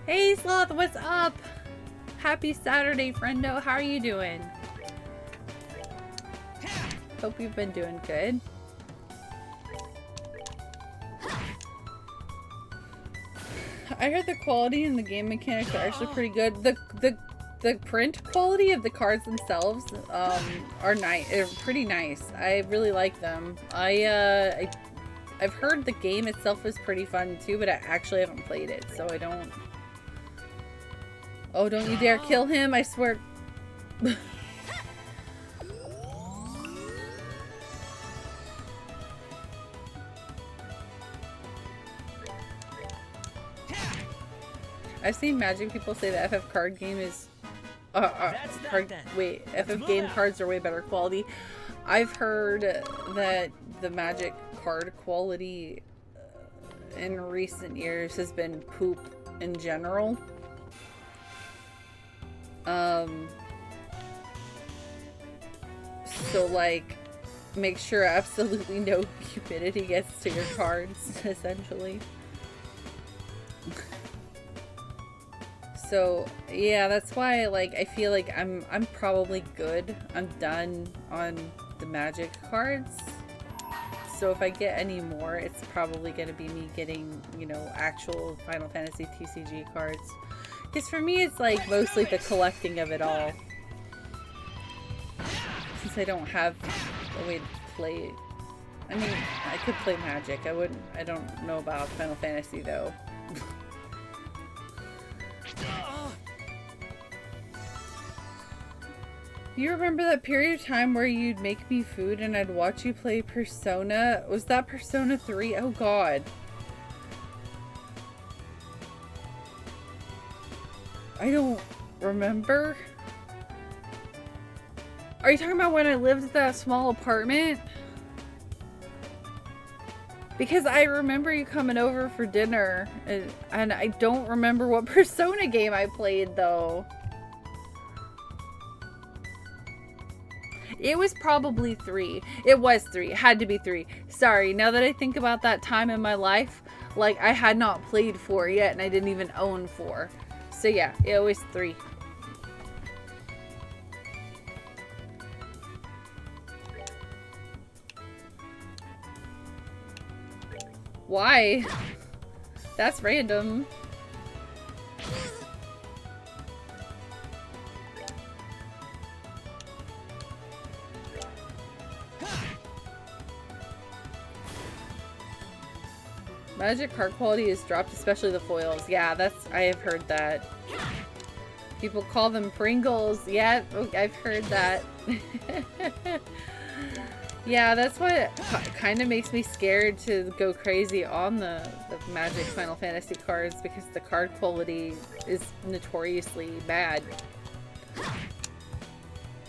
Hey Sloth, what's up? Happy Saturday, friendo. How are you doing? Hope you've been doing good. I heard the quality and the game mechanics are actually pretty good. The print quality of the cards themselves are pretty nice. I really like them. I've heard the game itself is pretty fun too, but I actually haven't played it, so I don't. Oh, don't you dare kill him! I swear. I've seen Magic people say the FF card game is FF game cards are way better quality. I've heard that the Magic card quality in recent years has been poop in general. So like, make sure absolutely no humidity gets to your cards, essentially. So yeah, that's why like I feel like I'm probably good. I'm done on the Magic cards. So if I get any more, it's probably gonna be me getting, you know, actual Final Fantasy TCG cards. Because for me, it's like mostly the collecting of it all. Since I don't have a way to play. I mean, I could play Magic. I don't know about Final Fantasy though. You remember that period of time where you'd make me food and I'd watch you play Persona? Was that Persona 3? Oh god. I don't remember. Are you talking about when I lived in that small apartment? Because I remember you coming over for dinner and I don't remember what Persona game I played though. It was probably 3. It was 3. It had to be 3. Sorry, now that I think about that time in my life, like I had not played 4 yet and I didn't even own 4. So yeah, it was 3. Why? That's random. Magic card quality is dropped, especially the foils. Yeah, I have heard that. People call them Pringles. Yeah, I've heard that. Yeah, that's what kind of makes me scared to go crazy on the Magic Final Fantasy cards, because the card quality is notoriously bad.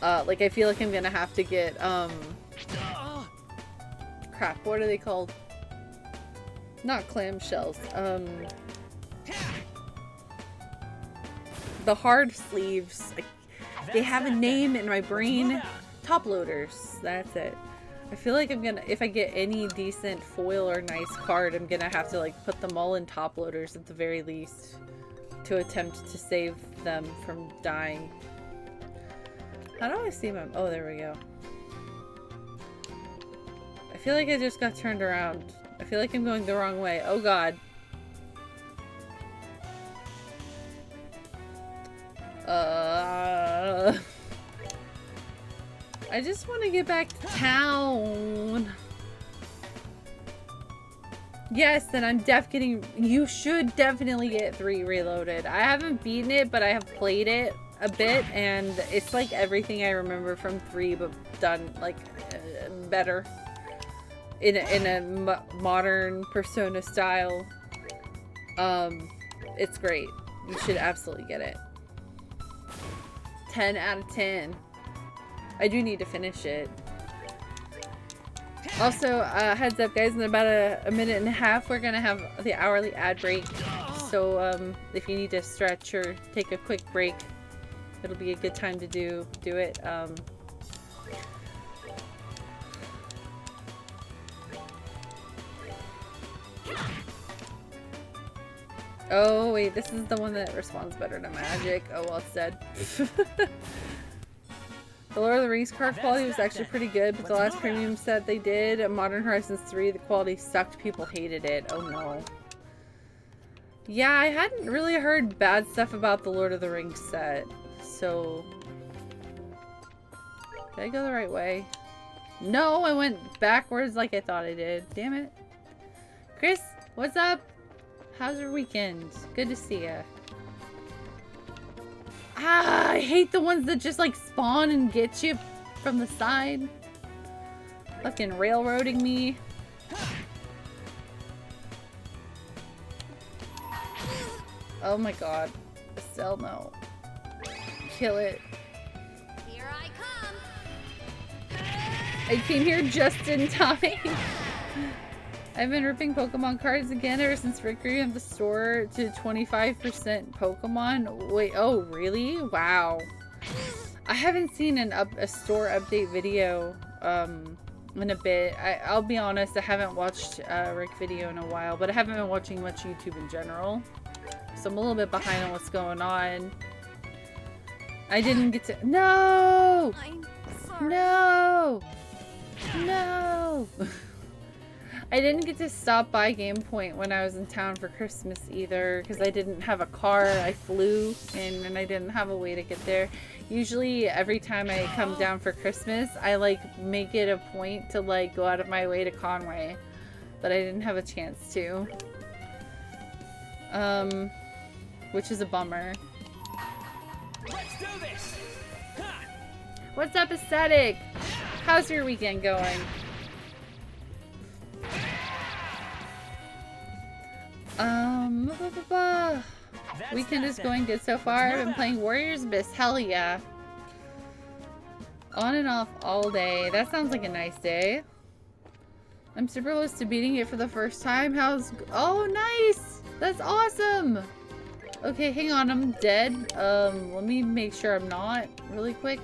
Like, I feel like I'm gonna have to get, crap, what are they called? Not clamshells, the hard sleeves. They have a name in my brain. Top loaders, that's it. I feel like I'm gonna, if I get any decent foil or nice card, I'm gonna have to like put them all in top loaders at the very least to attempt to save them from dying. How do I see my, oh, there we go. I feel like I just got turned around. I feel like I'm going the wrong way. Oh god. I just want to get back to town. Yes, and I'm you should definitely get 3 Reloaded. I haven't beaten it, but I have played it a bit, and it's like everything I remember from 3, but done like better in a modern Persona style. It's great. You should absolutely get it. 10 out of 10. I do need to finish it. Also, heads up guys, in about a minute and a half we're gonna have the hourly ad break. So if you need to stretch or take a quick break, it'll be a good time to do it. Oh wait, this is the one that responds better to magic. Oh well, it's dead. The Lord of the Rings card quality was actually pretty good, but the last premium set they did, Modern Horizons 3, the quality sucked. People hated it. Oh no. Yeah, I hadn't really heard bad stuff about the Lord of the Rings set, so... Did I go the right way? No, I went backwards like I thought I did. Damn it. Chris, what's up? How's your weekend? Good to see ya. Ah, I hate the ones that just like spawn and get you from the side. Fucking railroading me. Oh my god. Estelle, no. Kill it. Here I come. I came here just in time. I've been ripping Pokemon cards again ever since Rick revamped the store to 25% Pokemon. Wait, oh really? Wow. I haven't seen a store update video in a bit. I'll be honest, I haven't watched Rick video in a while, but I haven't been watching much YouTube in general. So I'm a little bit behind on what's going on. I didn't get to— No! I'm sorry. No! No! I didn't get to stop by Game Point when I was in town for Christmas either, because I didn't have a car. I flew in and I didn't have a way to get there. Usually every time I come down for Christmas, I like make it a point to like go out of my way to Conway, but I didn't have a chance to. Which is a bummer. Let's do this. What's up, Aesthetic? How's your weekend going? Weekend is going good so far. I've been playing Warriors Abyss. Hell yeah. On and off all day. That sounds like a nice day. I'm super close to beating it for the first time. Oh, nice! That's awesome! Okay, hang on. I'm dead. Let me make sure I'm not really quick.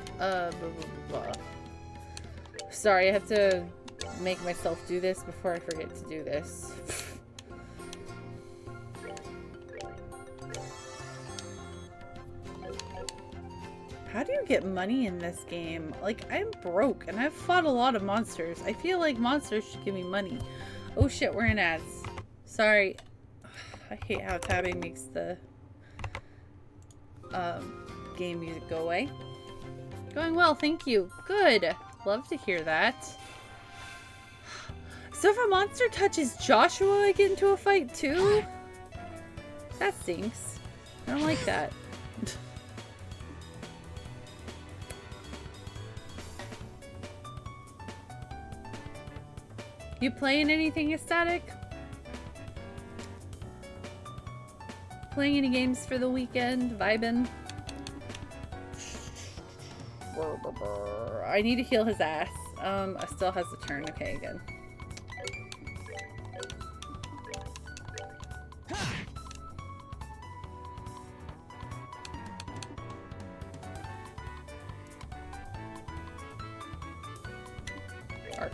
Sorry, I have to make myself do this before I forget to do this. How do you get money in this game? Like, I'm broke and I've fought a lot of monsters. I feel like monsters should give me money. Oh shit, we're in ads. Sorry. I hate how tabbing makes the game music go away. Going well, thank you. Good. Love to hear that. So if a monster touches Joshua, I get into a fight too? That stinks. I don't like that. You playing anything ecstatic? Playing any games for the weekend? Vibin'? I need to heal his ass. Still has a turn. Okay, good. Art.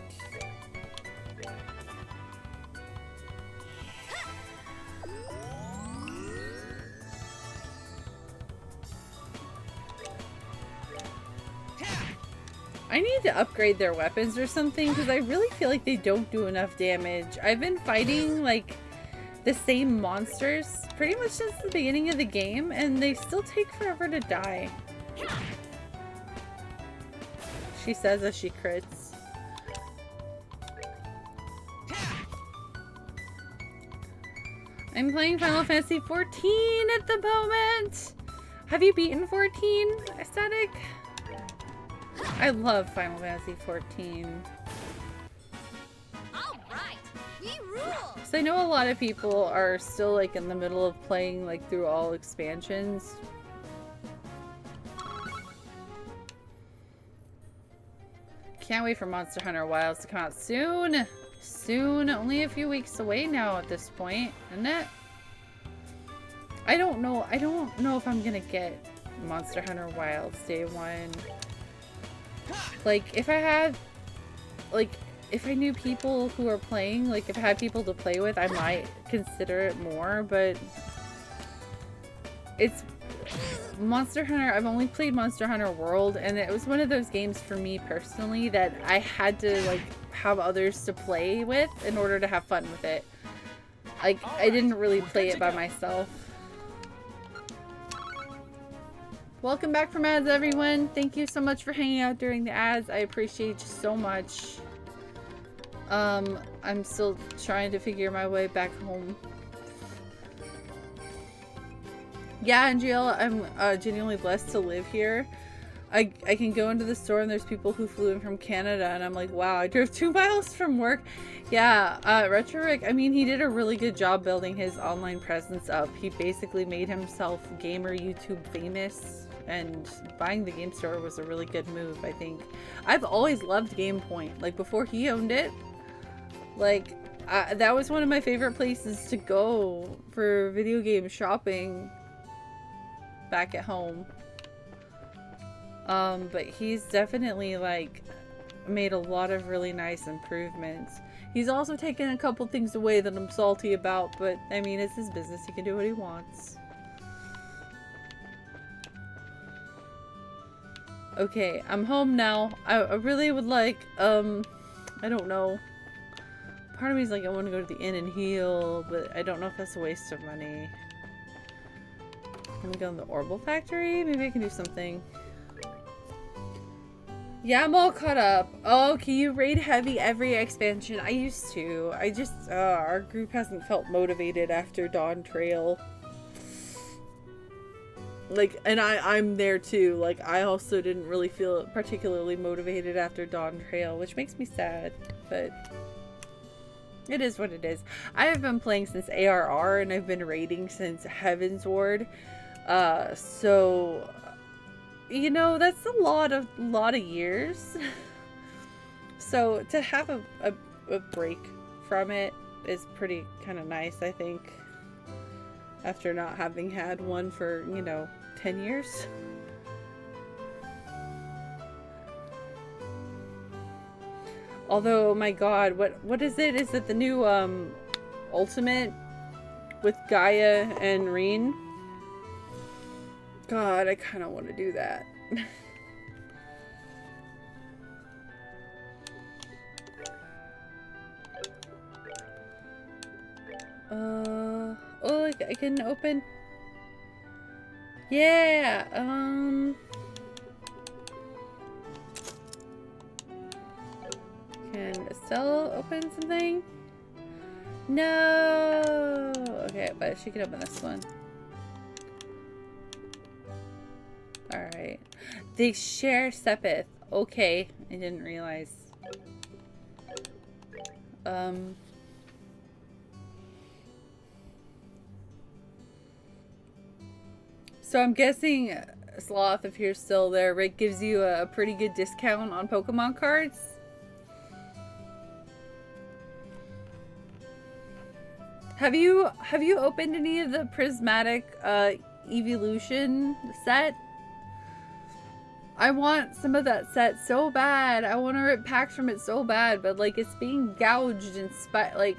I need to upgrade their weapons or something because I really feel like they don't do enough damage. I've been fighting like the same monsters pretty much since the beginning of the game and they still take forever to die. She says as she crits. I'm playing Final Fantasy 14 at the moment. Have you beaten 14, Aesthetic? I love Final Fantasy 14. All right, we rule. So I know a lot of people are still like in the middle of playing like through all expansions. Can't wait for Monster Hunter Wilds to come out soon. Soon. Only a few weeks away now at this point, isn't it? I don't know if I'm gonna get Monster Hunter Wilds day one. Like, if I had, like, if I knew people who are playing, like, if I had people to play with, I might consider it more, but it's Monster Hunter. I've only played Monster Hunter World, and it was one of those games for me personally that I had to, like, have others to play with in order to have fun with it. Like, I didn't really play it by myself. Welcome back from ads, everyone. Thank you so much for hanging out during the ads. I appreciate you so much. I'm still trying to figure my way back home. Yeah, Angela, I'm genuinely blessed to live here. I can go into the store and there's people who flew in from Canada and I'm like, wow, I drove 2 miles from work. Yeah, Retroric, I mean, he did a really good job building his online presence up. He basically made himself gamer YouTube famous. And buying the game store was a really good move, I think. I've always loved GamePoint. Like, before he owned it, like, that was one of my favorite places to go for video game shopping back at home. But he's definitely, like, made a lot of really nice improvements. He's also taken a couple things away that I'm salty about, but, I mean, it's his business. He can do what he wants. Okay, I'm home now. I really would like, I don't know. Part of me is like, I want to go to the inn and heal, but I don't know if that's a waste of money. Can we go in the Orbital Factory? Maybe I can do something. Yeah, I'm all caught up. Oh, can you raid heavy every expansion? I used to. I just, our group hasn't felt motivated after Dawn Trail. Like, and I'm there too. Like, I also didn't really feel particularly motivated after Dawn Trail, which makes me sad, but it is what it is. I have been playing since ARR, and I've been raiding since Heaven's Ward. So, you know, that's a lot of years. So, to have a break from it is pretty kind of nice, I think. After not having had one for, you know, 10 years. Although, my god, what is it? Is it the new Ultimate with Gaia and Reen? God, I kind of want to do that. Oh, I can open. Yeah, can Estelle open something? No. Okay, but she can open this one. Alright. They share Sepith. Okay, I didn't realize. So I'm guessing, Sloth, if you're still there, Rick gives you a pretty good discount on Pokemon cards. Have you opened any of the prismatic evolution set? I want some of that set so bad. I want to rip packs from it so bad, but like it's being gouged and like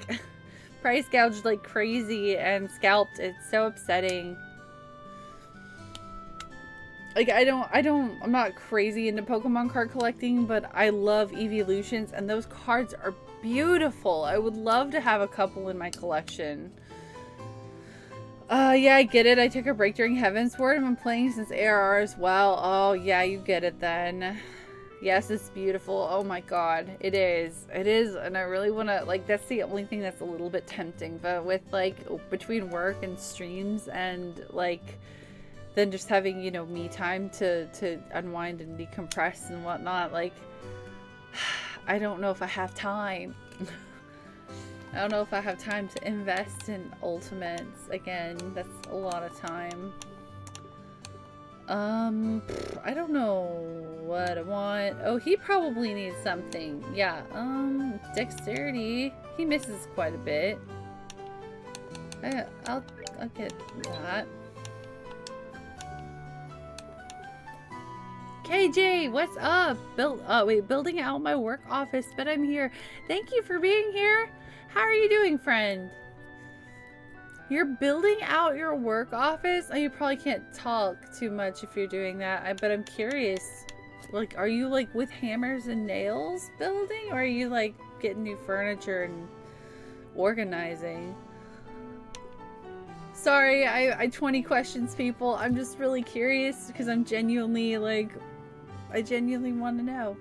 price gouged like crazy and scalped. It's so upsetting. Like I'm not crazy into Pokemon card collecting, but I love evolutions and those cards are beautiful. I would love to have a couple in my collection. Yeah, I get it. I took a break during Heavensward. I've been playing since ARR as well. Oh, yeah, you get it then. Yes, it's beautiful. Oh my god. It is. It is, and I really want to, like, that's the only thing that's a little bit tempting. But with, like, between work and streams and, like, then just having, you know, me time to unwind and decompress and whatnot, like, I don't know if I have time. I don't know if I have time to invest in ultimates. Again, that's a lot of time. I don't know what I want. Oh, he probably needs something. Yeah, dexterity. He misses quite a bit. I'll get that. KJ, what's up? Building out my work office, but I'm here. Thank you for being here. How are you doing, friend? You're building out your work office? Oh, you probably can't talk too much if you're doing that, but I'm curious. Like, are you like with hammers and nails building? Or are you like getting new furniture and organizing? Sorry, I 20 questions, people. I'm just really curious because I'm genuinely like, I genuinely want to know.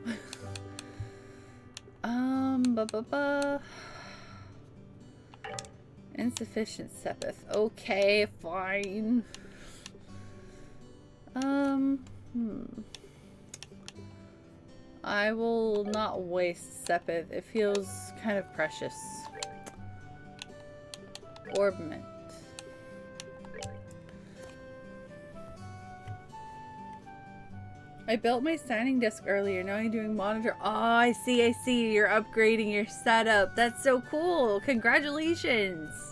Insufficient Sepith. Okay, fine. I will not waste Sepith. It feels kind of precious. Orbment. I built my standing desk earlier. Now I'm doing monitor. Oh, I see. You're upgrading your setup. That's so cool. Congratulations.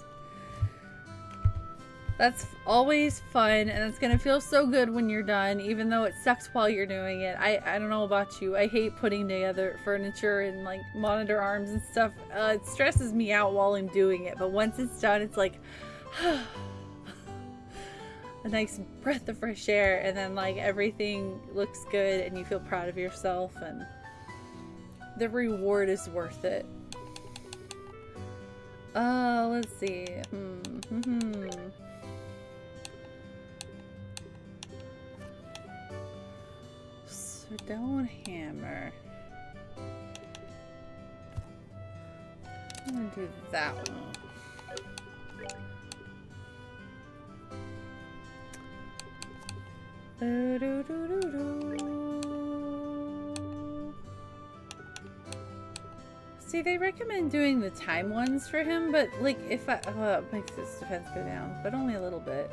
That's always fun, and it's gonna feel so good when you're done, even though it sucks while you're doing it. I don't know about you. I hate putting together furniture and like monitor arms and stuff. It stresses me out while I'm doing it, but once it's done, it's like a nice breath of fresh air, and then like everything looks good and you feel proud of yourself, and the reward is worth it. Let's see. Stone hammer. I'm gonna do that one. See, they recommend doing the time ones for him, but like if I it makes his defense go down, but only a little bit.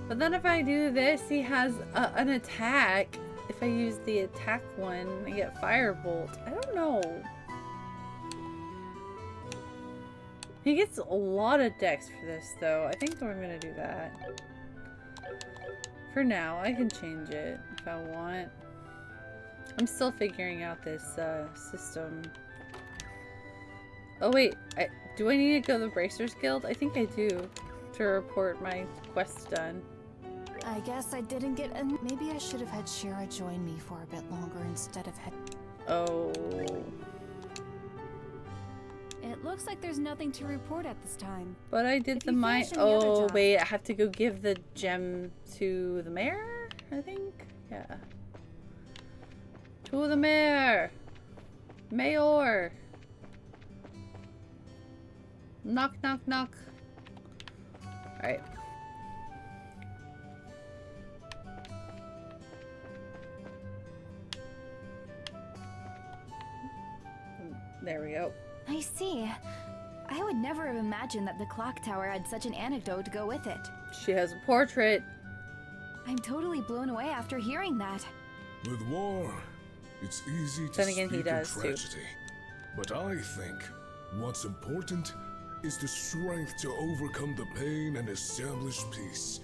But then if I do this, he has an attack. If I use the attack one, I get firebolt. I don't know. He gets a lot of dex for this, though. I think I'm gonna do that. For now, I can change it if I want. I'm still figuring out this system. Oh wait, do I need to go to the Bracers Guild? I think I do, to report my quest done. I guess I didn't get a... Maybe I should have had Shira join me for a bit longer instead of Oh. It looks like there's nothing to report at this time. But I did the mine. Oh wait, I have to go give the gem to the mayor, I think? Yeah. To the mayor! Mayor! Knock, knock, knock. Alright. There we go. I see. I would never have imagined that the clock tower had such an anecdote to go with it. She has a portrait. I'm totally blown away after hearing that. With war, it's easy to Then again, he speak does, of too. tragedy. But I think what's important is the strength to overcome the pain and establish peace.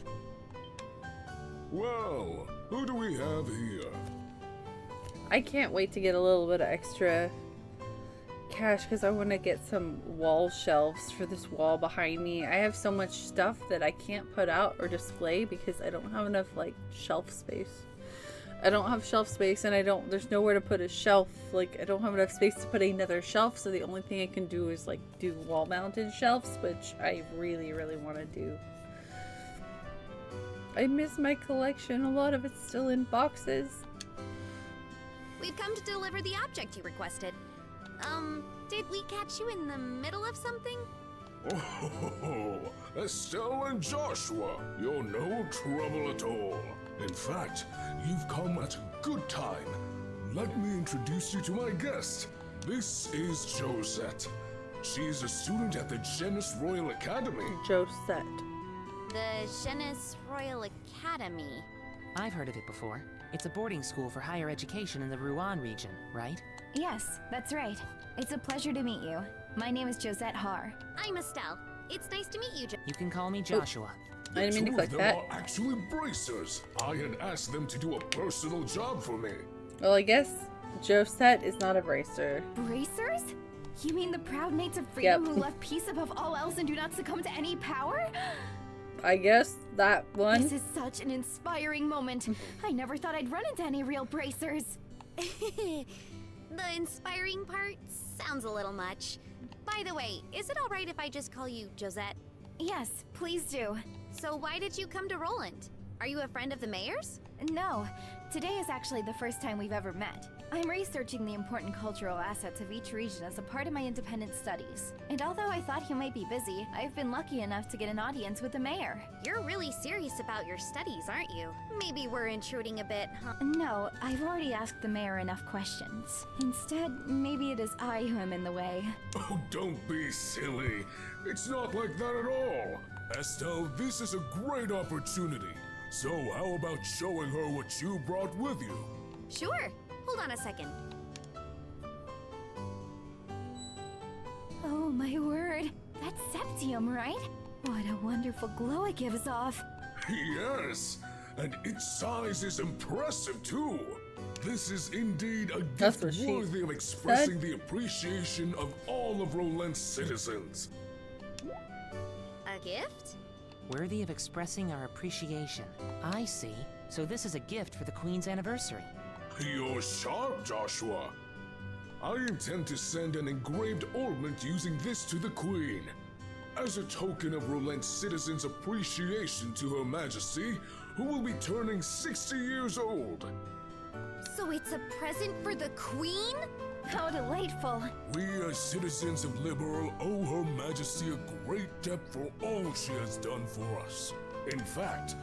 Well, who do we have here? I can't wait to get a little bit of extra cash because I want to get some wall shelves for this wall behind me. I have so much stuff that I can't put out or display because I don't have enough like shelf space. I don't have shelf space, and there's nowhere to put a shelf. Like, I don't have enough space to put another shelf, so the only thing I can do is like do wall mounted shelves, which I really, really want to do. I miss my collection. A lot of it's still in boxes. We've come to deliver the object you requested. Did we catch you in the middle of something? Oh, Estelle and Joshua, you're no trouble at all. In fact, you've come at a good time. Let me introduce you to my guest. This is Josette. She's a student at the Genis Royal Academy. Josette. The Genis Royal Academy. I've heard of it before. It's a boarding school for higher education in the Rouen region, right? Yes, that's right. It's a pleasure to meet you. My name is Josette Har. I'm Estelle. It's nice to meet you, You can call me Joshua. I didn't mean to Two click of them that. are actually bracers. I had asked them to do a personal job for me. Well, I guess Josette is not a bracer. Bracers? You mean the proud knights of freedom Yep. who love peace above all else and do not succumb to any power? I guess that one. This is such an inspiring moment. I never thought I'd run into any real bracers. The inspiring part sounds a little much. By the way, is it alright if I just call you Josette? Yes, please do. So why did you come to Roland? Are you a friend of the mayor's? No, today is actually the first time we've ever met. I'm researching the important cultural assets of each region as a part of my independent studies. And although I thought he might be busy, I've been lucky enough to get an audience with the mayor. You're really serious about your studies, aren't you? Maybe we're intruding a bit, huh? No, I've already asked the mayor enough questions. Instead, maybe it is I who am in the way. Oh, don't be silly. It's not like that at all. Estelle, this is a great opportunity. So how about showing her what you brought with you? Sure. Hold on a second. Oh my word, that's septium, right? What a wonderful glow it gives off. Yes, and its size is impressive too. This is indeed a That's gift what she worthy of expressing the appreciation of all of Roland's citizens. A gift? Worthy of expressing our appreciation. I see. So this is a gift for the Queen's anniversary. You're sharp, Joshua. I intend to send an engraved ornament using this to the Queen. As a token of Roland's citizens' appreciation to Her Majesty, who will be turning 60 years old. So it's a present for the Queen? How delightful. We as citizens of Liberal owe Her Majesty a great debt for all she has done for us. In fact,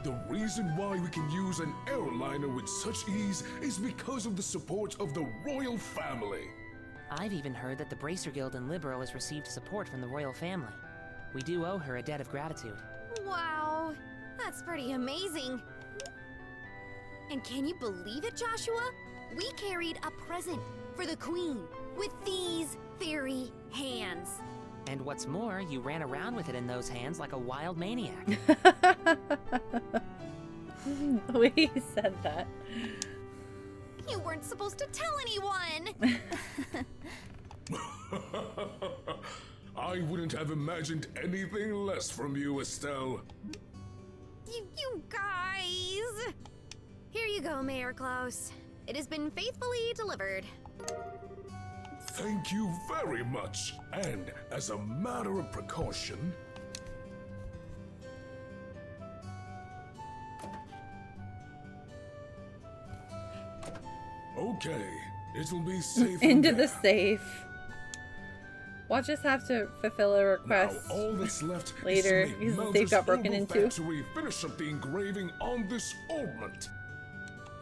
the reason why we can use an airliner with such ease is because of the support of the royal family. I've even heard that the Bracer Guild in Liberal has received support from the royal family. We do owe her a debt of gratitude. Wow, that's pretty amazing. And can you believe it, Joshua? We carried a present for the Queen with these very hands. And what's more, you ran around with it in those hands like a wild maniac. We said that. You weren't supposed to tell anyone! I wouldn't have imagined anything less from you, Estelle. You guys! Here you go, Mayor Klaus. It has been faithfully delivered. Thank you very much. And as a matter of precaution... Okay, it'll be safe Into the safe. Watch us have to fulfill a request Now, all that's left later is to make because the Mount's safe got broken Herbal into. Factory finish up the engraving on this ornament.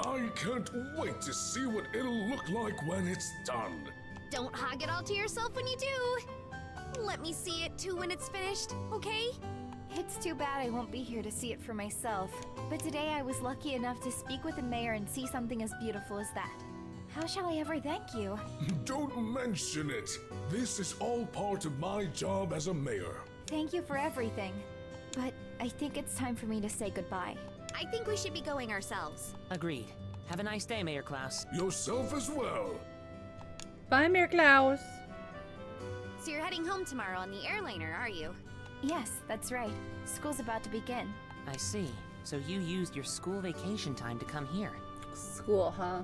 I can't wait to see what it'll look like when it's done. Don't hog it all to yourself when you do. Let me see it too when it's finished, okay? It's too bad I won't be here to see it for myself. But today I was lucky enough to speak with the mayor and see something as beautiful as that. How shall I ever thank you? Don't mention it. This is all part of my job as a mayor. Thank you for everything. But I think it's time for me to say goodbye. I think we should be going ourselves. Agreed. Have a nice day, Mayor Klaus. Yourself as well. Bye, Mayor Klaus. So you're heading home tomorrow on the airliner, are you? Yes, that's right. School's about to begin. I see. So you used your school vacation time to come here. School, huh?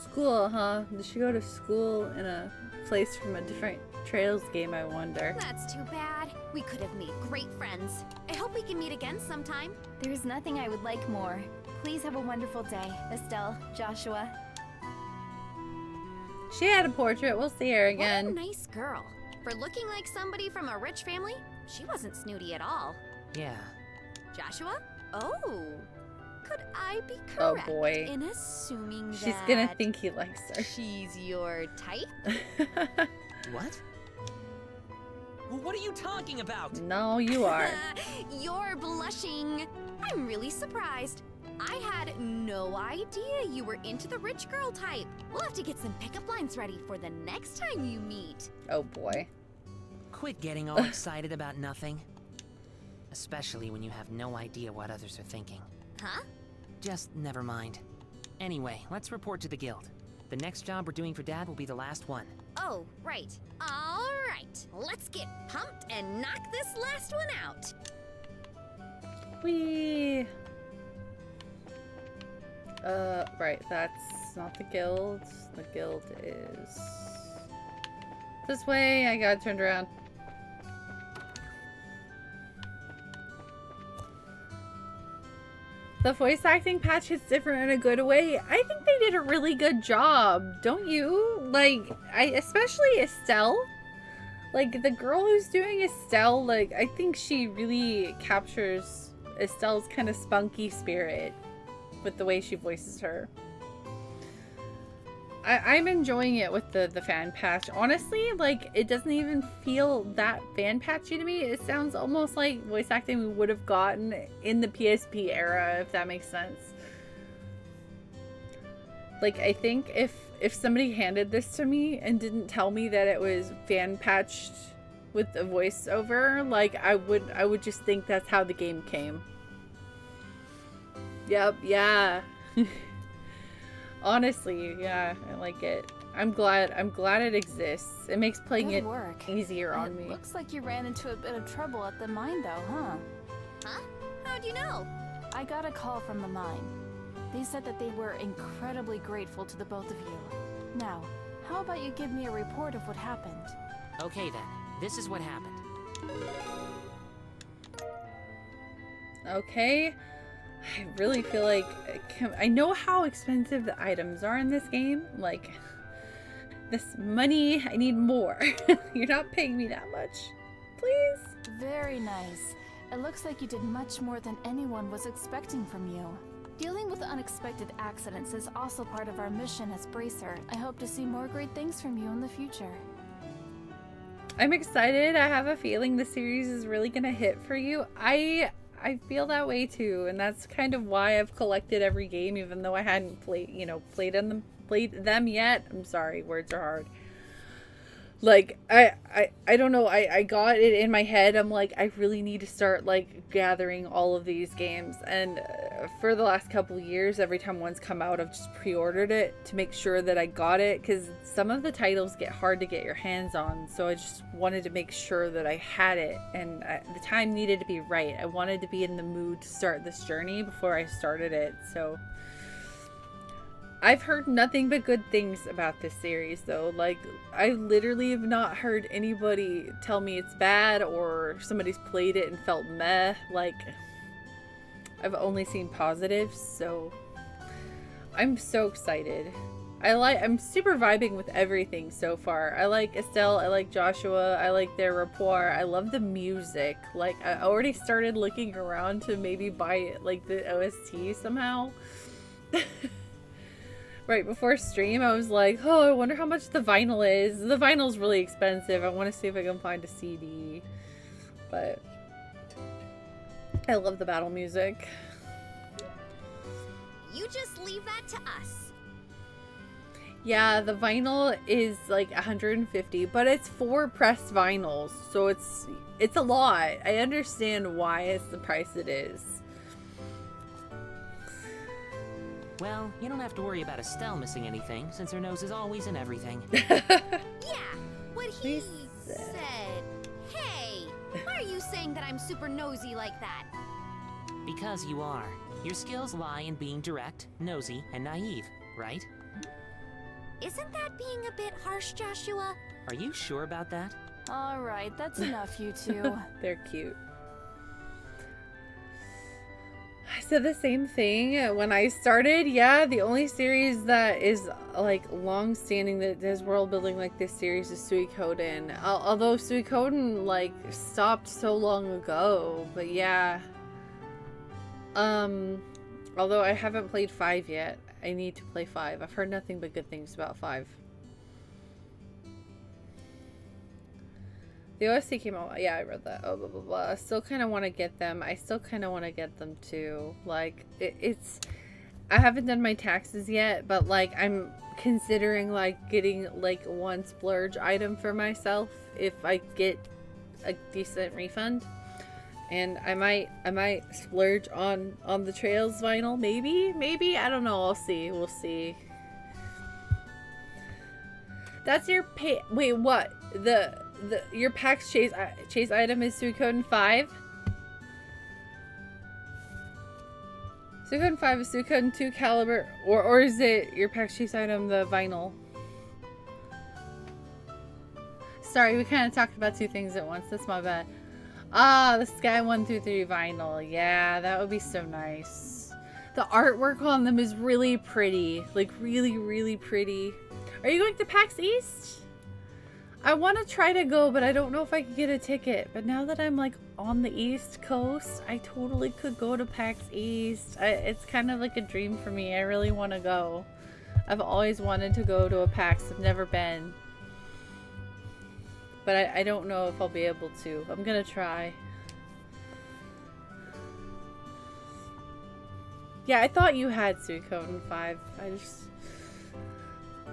School, huh? Did she go to school in a place from a different Trails game, I wonder? That's too bad. We could have made great friends. I hope we can meet again sometime. There's nothing I would like more. Please have a wonderful day, Estelle, Joshua. She had a portrait. We'll see her again. What a nice girl. For looking like somebody from a rich family, she wasn't snooty at all. Yeah. Joshua? Oh. Could I be correct boy. in assuming that She's gonna think he likes her. she's your type? What? Well, what are you talking about? No, you are. You're blushing. I'm really surprised. I had no idea you were into the rich girl type. We'll have to get some pickup lines ready for the next time you meet. Oh boy. Quit getting all excited about nothing. Especially when you have no idea what others are thinking. Huh? Just never mind. Anyway, let's report to the guild. The next job we're doing for Dad will be the last one. Oh, right. All right. Let's get pumped and knock this last one out. Whee! Right, that's not the guild. The guild is this way. I got turned around. The voice acting patch hits different in a good way. I think they did a really good job, don't you? Like, especially Estelle. Like, the girl who's doing Estelle, like, I think she really captures Estelle's kind of spunky spirit with the way she voices her. I'm enjoying it with the fan patch. Honestly, like, it doesn't even feel that fan patchy to me. It sounds almost like voice acting we would have gotten in the PSP era, if that makes sense. Like, I think if somebody handed this to me and didn't tell me that it was fan patched with a voiceover, like, I would just think that's how the game came. Yep, yeah. Honestly, yeah, I like it. I'm glad it exists. It makes playing it easier on me. Looks like you ran into a bit of trouble at the mine though, huh? Huh? How'd you know? I got a call from the mine. They said that they were incredibly grateful to the both of you. Now, how about you give me a report of what happened? Okay then, this is what happened. Okay. I really feel like I know how expensive the items are in this game. Like, this money, I need more. You're not paying me that much. Please? Very nice. It looks like you did much more than anyone was expecting from you. Dealing with unexpected accidents is also part of our mission as Bracer. I hope to see more great things from you in the future. I'm excited. I have a feeling the series is really gonna hit for you. I feel that way too, and that's kind of why I've collected every game, even though I hadn't played them yet. I'm sorry, words are hard. Like, I don't know, I got it in my head. I'm like, I really need to start, like, gathering all of these games. And for the last couple of years, every time one's come out, I've just pre-ordered it to make sure that I got it, because some of the titles get hard to get your hands on. So I just wanted to make sure that I had it, and the time needed to be right. I wanted to be in the mood to start this journey before I started it. So I've heard nothing but good things about this series, though. Like, I literally have not heard anybody tell me it's bad or somebody's played it and felt meh. Like, I've only seen positives, so I'm so excited. I'm super vibing with everything so far. I like Estelle, I like Joshua, I like their rapport, I love the music. Like, I already started looking around to maybe buy, like, the OST somehow. right before stream, I was like, oh, I wonder how much the vinyl is. The vinyl's really expensive. I want to see if I can find a CD. But I love the battle music. You just leave that to us. Yeah, the vinyl is like 150, but it's 4 pressed vinyls, so it's a lot. I understand why it's the price it is. Well, you don't have to worry about Estelle missing anything, since her nose is always in everything. Yeah, what he said. Hey, why are you saying that I'm super nosy like that? Because you are. Your skills lie in being direct, nosy, and naive, right? Isn't that being a bit harsh, Joshua? Are you sure about that? Alright, that's enough, you two. They're cute. I said the same thing when I started. Yeah, the only series that is like long-standing that does world building like this series is Suikoden. Although Suikoden like stopped so long ago, but yeah. Although I haven't played 5 yet. I need to play 5. I've heard nothing but good things about 5. The OST came out. Yeah, I read that. Oh, blah, blah, blah. I still kind of want to get them. I still kind of want to get them too. Like, it's... I haven't done my taxes yet, but like, I'm considering like getting like one splurge item for myself if I get a decent refund. And I might splurge on the Trails vinyl. Maybe. I don't know. I'll see. We'll see. That's your pay. Wait, what? Your PAX chase item is Suikoden 5? Suikoden 5 is Suikoden 2 caliber, or is it your PAX chase item the vinyl? Sorry, we kind of talked about 2 things at once. That's my bad. Ah, the Sky 1 through 3 vinyl. Yeah, that would be so nice. The artwork on them is really pretty. Like, really, really pretty. Are you going to PAX East? I want to try to go, but I don't know if I can get a ticket. But now that I'm, like, on the East Coast, I totally could go to PAX East. It's kind of like a dream for me. I really want to go. I've always wanted to go to a PAX. I've never been. But I don't know if I'll be able to. I'm gonna try. Yeah, I thought you had Suikoden 5. I just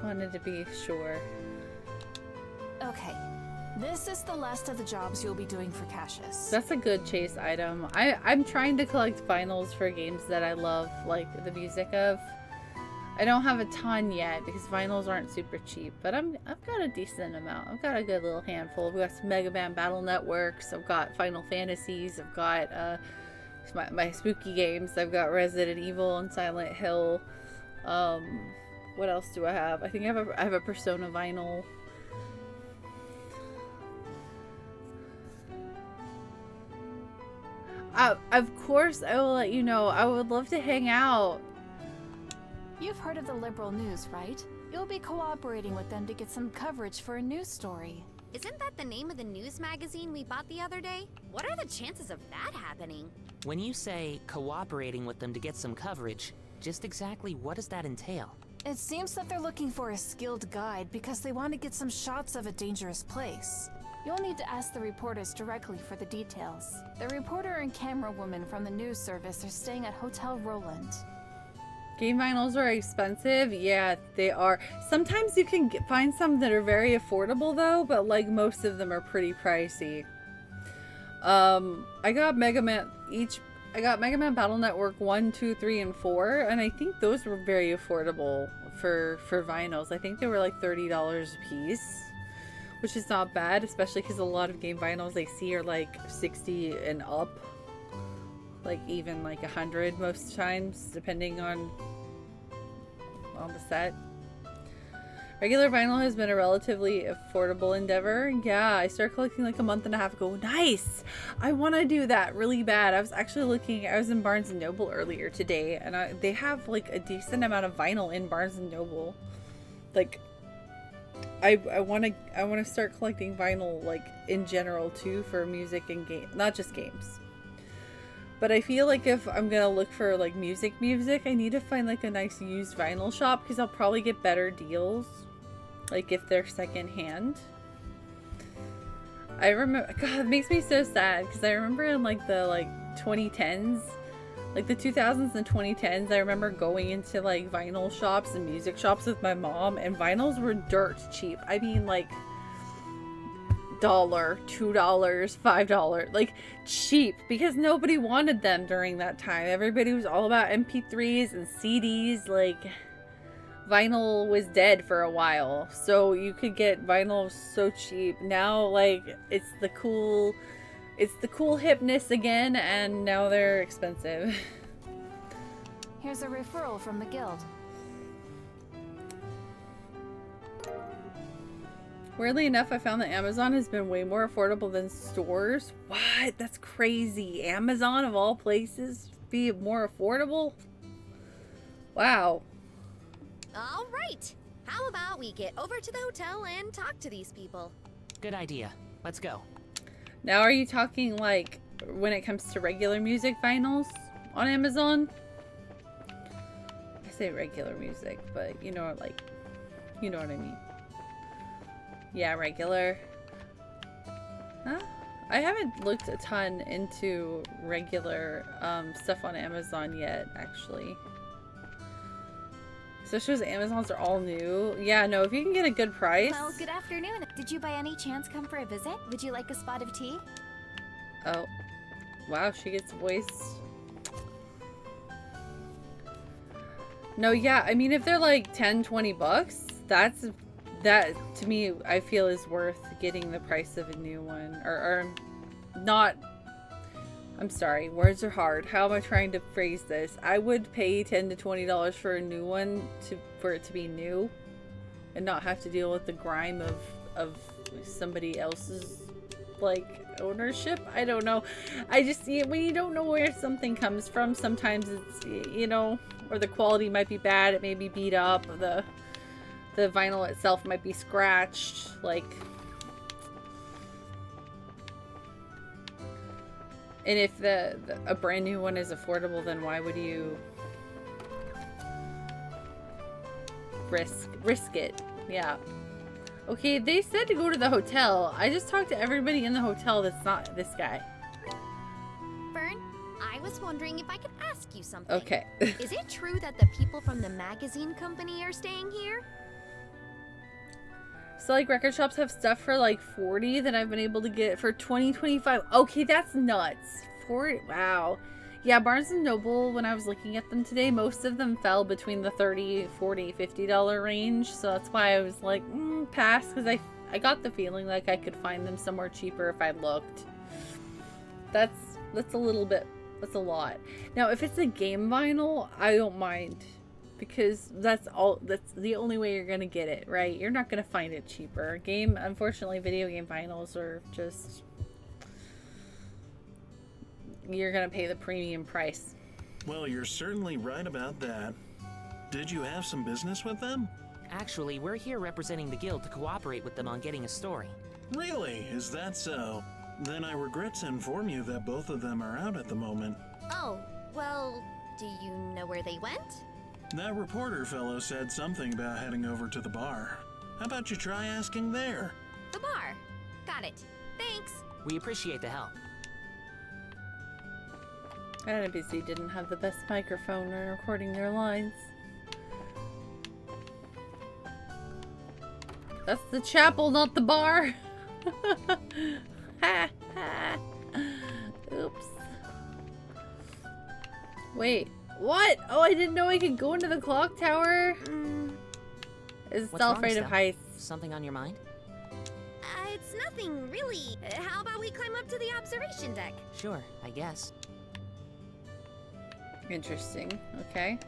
wanted to be sure. Okay, this is the last of the jobs you'll be doing for Cassius. That's a good chase item. I'm trying to collect vinyls for games that I love, like the music of. I don't have a ton yet because vinyls aren't super cheap, but I've got a decent amount. I've got a good little handful. I've got some Mega Man Battle Networks. I've got Final Fantasies. I've got my spooky games. I've got Resident Evil and Silent Hill. What else do I have? I think I have a Persona vinyl. Of course, I will let you know. I would love to hang out. You've heard of the Liberal News, right? You'll be cooperating with them to get some coverage for a news story. Isn't that the name of the news magazine we bought the other day? What are the chances of that happening? When you say cooperating with them to get some coverage, just exactly what does that entail? It seems that they're looking for a skilled guide because they want to get some shots of a dangerous place. You'll need to ask the reporters directly for the details. The reporter and camera woman from the news service are staying at Hotel Roland. Game vinyls are expensive. Yeah, they are. Sometimes you can find some that are very affordable though, but like most of them are pretty pricey. I got Mega Man Battle Network 1, 2, 3, and 4, and I think those were very affordable for vinyls. I think they were like $30 a piece, which is not bad, especially because a lot of game vinyls I see are like 60 and up. Like even like 100 most times, depending on the set. Regular vinyl has been a relatively affordable endeavor. Yeah, I started collecting like a month and a half ago. Nice! I want to do that really bad. I was actually looking, I was in Barnes & Noble earlier today, and they have like a decent amount of vinyl in Barnes & Noble. Like, I want to start collecting vinyl like in general too, for music and game, not just games. But I feel like if I'm gonna look for like music, I need to find like a nice used vinyl shop because I'll probably get better deals. Like if they're secondhand. I remember, God, it makes me so sad because I remember in like the 2010s, like the 2000s and 2010s, I remember going into like vinyl shops and music shops with my mom, and vinyls were dirt cheap. I mean like $1, $2, $5, like cheap, because nobody wanted them during that time. Everybody was all about MP3s and CDs. Like vinyl was dead for a while, so you could get vinyl so cheap. Now like it's the cool hipness again, and now they're expensive. Here's a referral from the guild. Weirdly enough, I found that Amazon has been way more affordable than stores. What? That's crazy. Amazon of all places be more affordable? Wow. All right. How about we get over to the hotel and talk to these people? Good idea. Let's go. Now, are you talking like when it comes to regular music vinyls on Amazon? I say regular music, but you know, like, you know what I mean. Yeah, regular. Huh? I haven't looked a ton into regular stuff on Amazon yet, actually. So it shows Amazons are all new. Yeah, no, if you can get a good price. Well, good afternoon. Did you by any chance come for a visit? Would you like a spot of tea? Oh. Wow, she gets voice. No, yeah, I mean, if they're like 10, 20 bucks, that to me, I feel is worth getting the price of a new one. Or not. I'm sorry, words are hard. How am I trying to phrase this? I would pay $10 to $20 for a new one for it to be new and not have to deal with the grime of somebody else's like ownership. I don't know. I just see it when you don't know where something comes from. Sometimes it's, you know, or the quality might be bad. It may be beat up. The vinyl itself might be scratched. Like. And if a brand new one is affordable, then why would you risk it? Yeah. Okay, they said to go to the hotel. I just talked to everybody in the hotel that's not this guy. Fern, I was wondering if I could ask you something. Okay. Is it true that the people from the magazine company are staying here? So like record shops have stuff for like $40 that I've been able to get for $20, $25. Okay, that's nuts. Wow. Yeah, Barnes & Noble, when I was looking at them today, most of them fell between the $30, $40, $50 range. So that's why I was like, pass, because I got the feeling like I could find them somewhere cheaper if I looked. That's a little bit, that's a lot. Now, if it's a game vinyl, I don't mind. Because that's the only way you're gonna get it, right? You're not gonna find it cheaper. Unfortunately, video game vinyls are just, you're gonna pay the premium price. Well, you're certainly right about that. Did you have some business with them? Actually, we're here representing the guild to cooperate with them on getting a story. Really? Is that so? Then I regret to inform you that both of them are out at the moment. Oh, well, do you know where they went? That reporter fellow said something about heading over to the bar. How about you try asking there? The bar. Got it. Thanks. We appreciate the help. NBC didn't have the best microphone when recording their lines. That's the chapel, not the bar. Ha ha. Oops. Wait. What? Oh, I didn't know I could go into the clock tower. Is What's Stella wrong, afraid of Stella? heights? Something on your mind? It's nothing, really. How about we climb up to the observation deck? Sure, I guess. Interesting. Okay.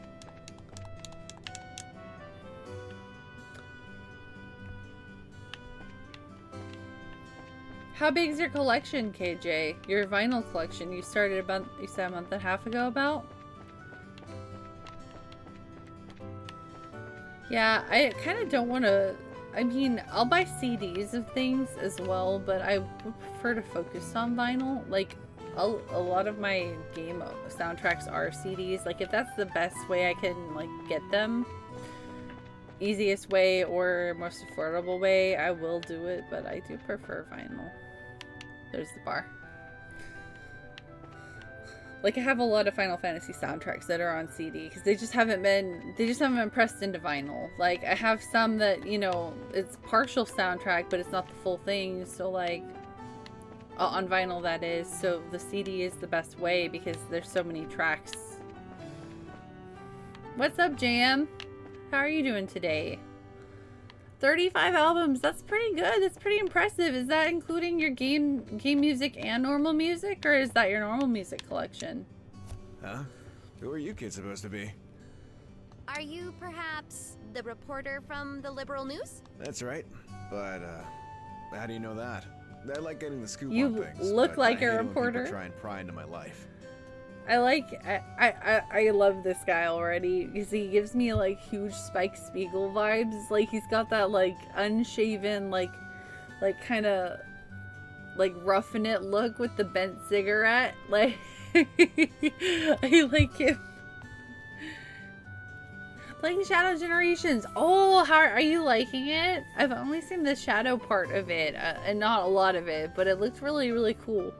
How big is your collection, KJ? Your vinyl collection you started you said a month and a half ago about? Yeah, I kind of don't want to. I mean, I'll buy CDs of things as well, but I would prefer to focus on vinyl. Like, a lot of my game soundtracks are CDs. Like, if that's the best way I can, like, get them, easiest way or most affordable way, I will do it, but I do prefer vinyl. There's the bar. Like, I have a lot of Final Fantasy soundtracks that are on CD because they just haven't been pressed into vinyl. Like, I have some that, you know, it's partial soundtrack, but it's not the full thing. So, like, on vinyl that is. So the CD is the best way because there's so many tracks. What's up, Jam? How are you doing today? 35 albums. That's pretty good. That's pretty impressive. Is that including your game music and normal music, or is that your normal music collection? Huh? Who are you kids supposed to be? Are you perhaps the reporter from the Liberal News? That's right. But how do you know that? I like getting the scoop You on things. look but like I a hate it when reporter. people try and pry into my life. I love this guy already because he gives me like huge Spike Spiegel vibes. Like, he's got that like unshaven, like kind of like roughing it look with the bent cigarette. Like, I like him. Playing Shadow Generations. Oh, how are you liking it? I've only seen the shadow part of it and not a lot of it, but it looked really, really cool.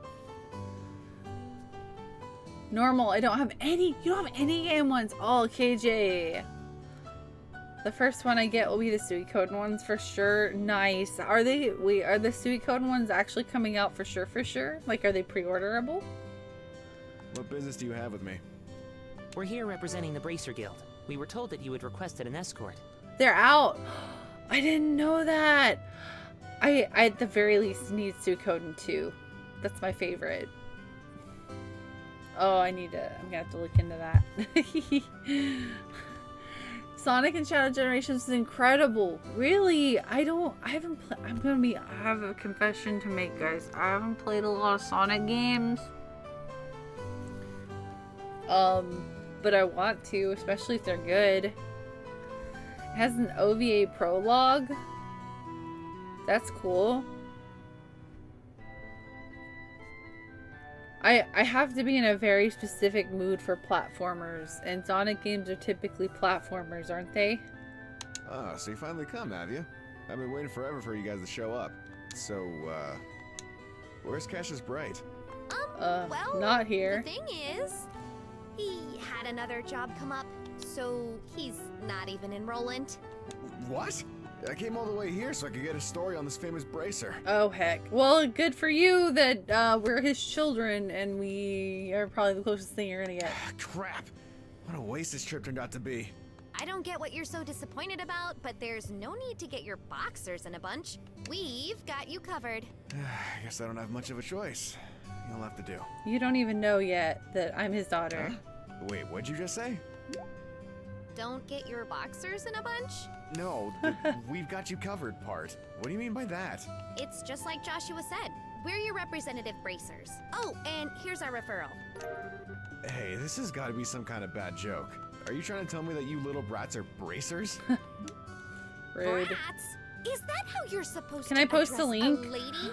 Normal, I don't have any. You don't have any game ones. Oh, KJ. The first one I get will be the Suikoden ones for sure. Nice. Are the Suikoden ones actually coming out for sure, for sure? Like, are they pre-orderable? What business do you have with me? We're here representing the Bracer Guild. We were told that you had requested an escort. They're out. I didn't know that. I at the very least need Suikoden 2. That's my favorite. Oh, I'm gonna have to look into that. Sonic and Shadow Generations is incredible. Really, I have a confession to make, guys. I haven't played a lot of Sonic games. But I want to, especially if they're good. It has an OVA prologue. That's cool. I have to be in a very specific mood for platformers, and Sonic games are typically platformers, aren't they? Oh, so you finally come, have you? I've been waiting forever for you guys to show up. So, where's Cassius Bright? Well, not here. The thing is, he had another job come up, so he's not even in Roland. What? I came all the way here so I could get a story on this famous bracer. Oh, heck. Well, good for you that we're his children and we are probably the closest thing you're gonna get. Crap. What a waste this trip turned out to be. I don't get what you're so disappointed about, but there's no need to get your boxers in a bunch. We've got you covered. I guess I don't have much of a choice. You'll have to do. You don't even know yet that I'm his daughter. Huh? Wait, what'd you just say? Don't get your boxers in a bunch? No, the we've got you covered part. What do you mean by that? It's just like Joshua said. We're your representative bracers. Oh, and here's our referral. Hey, this has got to be some kind of bad joke. Are you trying to tell me that you little brats are bracers? Rude. Brats? Is that how you're supposed Can to I post address a link? lady?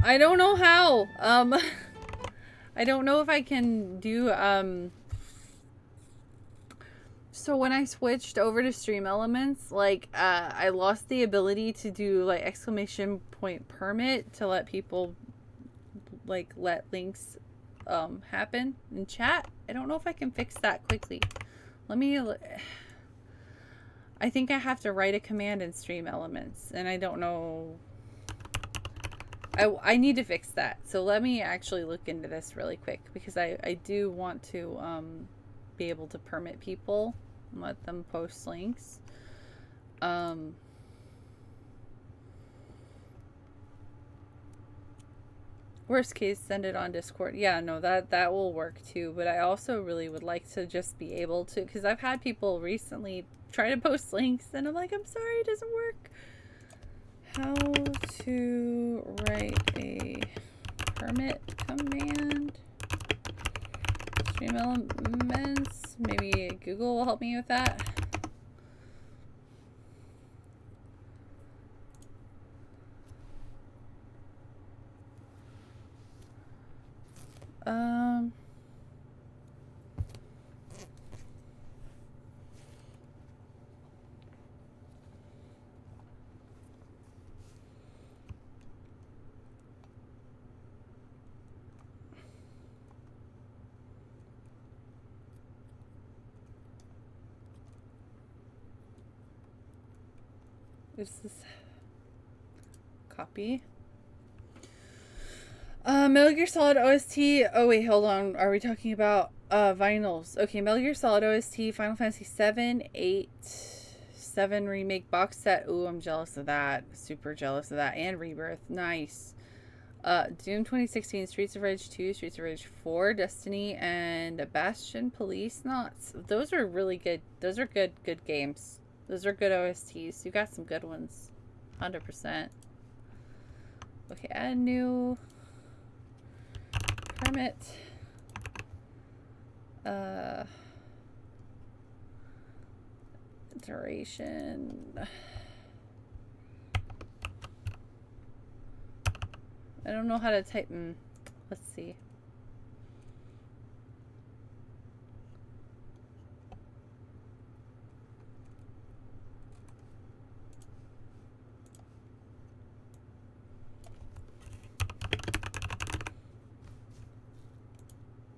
I don't know how. I don't know if I can do, So when I switched over to Stream Elements, like, I lost the ability to do, like, exclamation point permit to let people, like, let links, happen in chat. I don't know if I can fix that quickly. Let me, I think I have to write a command in Stream Elements, and I don't know. I need to fix that. So let me actually look into this really quick, because I do want to, be able to permit people and let them post links. Worst case, send it on Discord. Yeah, no, that will work too. But I also really would like to just be able to, because I've had people recently try to post links and I'm like, I'm sorry, it doesn't work. How to write a permit command. Stream Elements. Maybe Google will help me with that. Is this copy? Metal Gear Solid OST. Oh wait, hold on. Are we talking about vinyls? Okay, Metal Gear Solid OST, Final Fantasy 7, 8, 7 remake box set. Ooh, I'm jealous of that. Super jealous of that. And Rebirth. Nice. Doom 2016, Streets of Rage 2, Streets of Rage 4, Destiny, and Bastion Police Knots. Those are really good. Those are good games. Those are good OSTs. You got some good ones. 100%. Okay, add new permit. Duration. I don't know how to type. Let's see.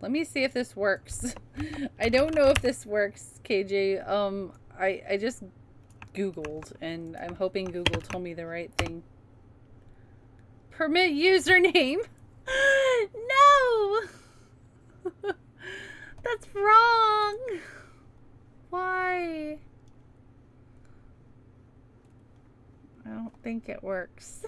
Let me see if this works. I don't know if this works, KJ. I just Googled, and I'm hoping Google told me the right thing. Permit username? No! That's wrong! Why? I don't think it works.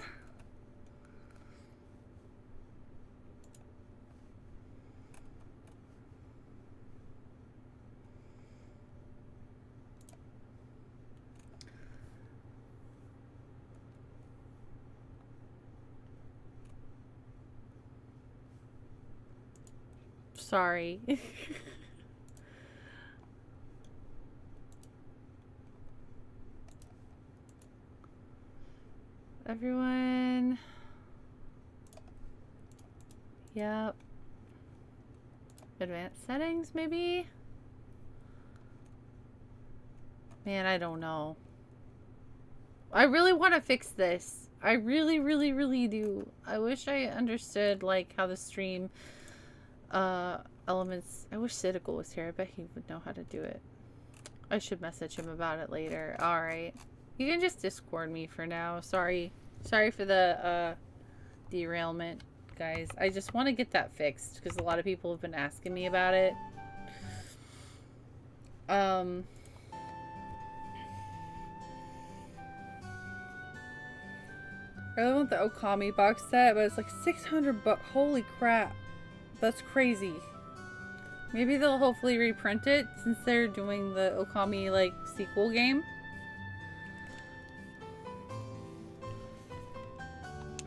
Sorry. Everyone. Yep. Advanced settings, maybe? Man, I don't know. I really want to fix this. I really, really, really do. I wish I understood, like, how the stream elements. I wish Cynical was here. I bet he would know how to do it. I should message him about it later. Alright. You can just Discord me for now. Sorry for the derailment, guys. I just want to get that fixed because a lot of people have been asking me about it. I really want the Okami box set, but it's like 600 bucks. Holy crap. That's crazy. Maybe they'll hopefully reprint it since they're doing the Okami, like, sequel game.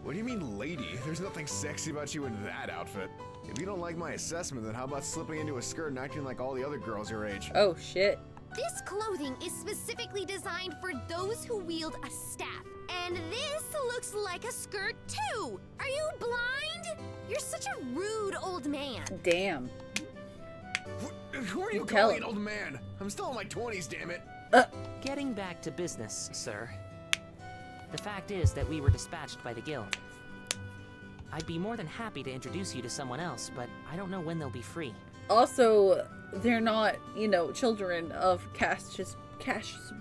What do you mean, lady? There's nothing sexy about you in that outfit. If you don't like my assessment, then how about slipping into a skirt and acting like all the other girls your age? Oh, shit. This clothing is specifically designed for those who wield a staff. And this looks like a skirt, too. Are you blind? You're such a rude old man. Damn. Who are you calling an old man? I'm still in my 20s, damn it. Getting back to business, sir. The fact is that we were dispatched by the guild. I'd be more than happy to introduce you to someone else, but I don't know when they'll be free. Also, they're not, you know, children of Cassius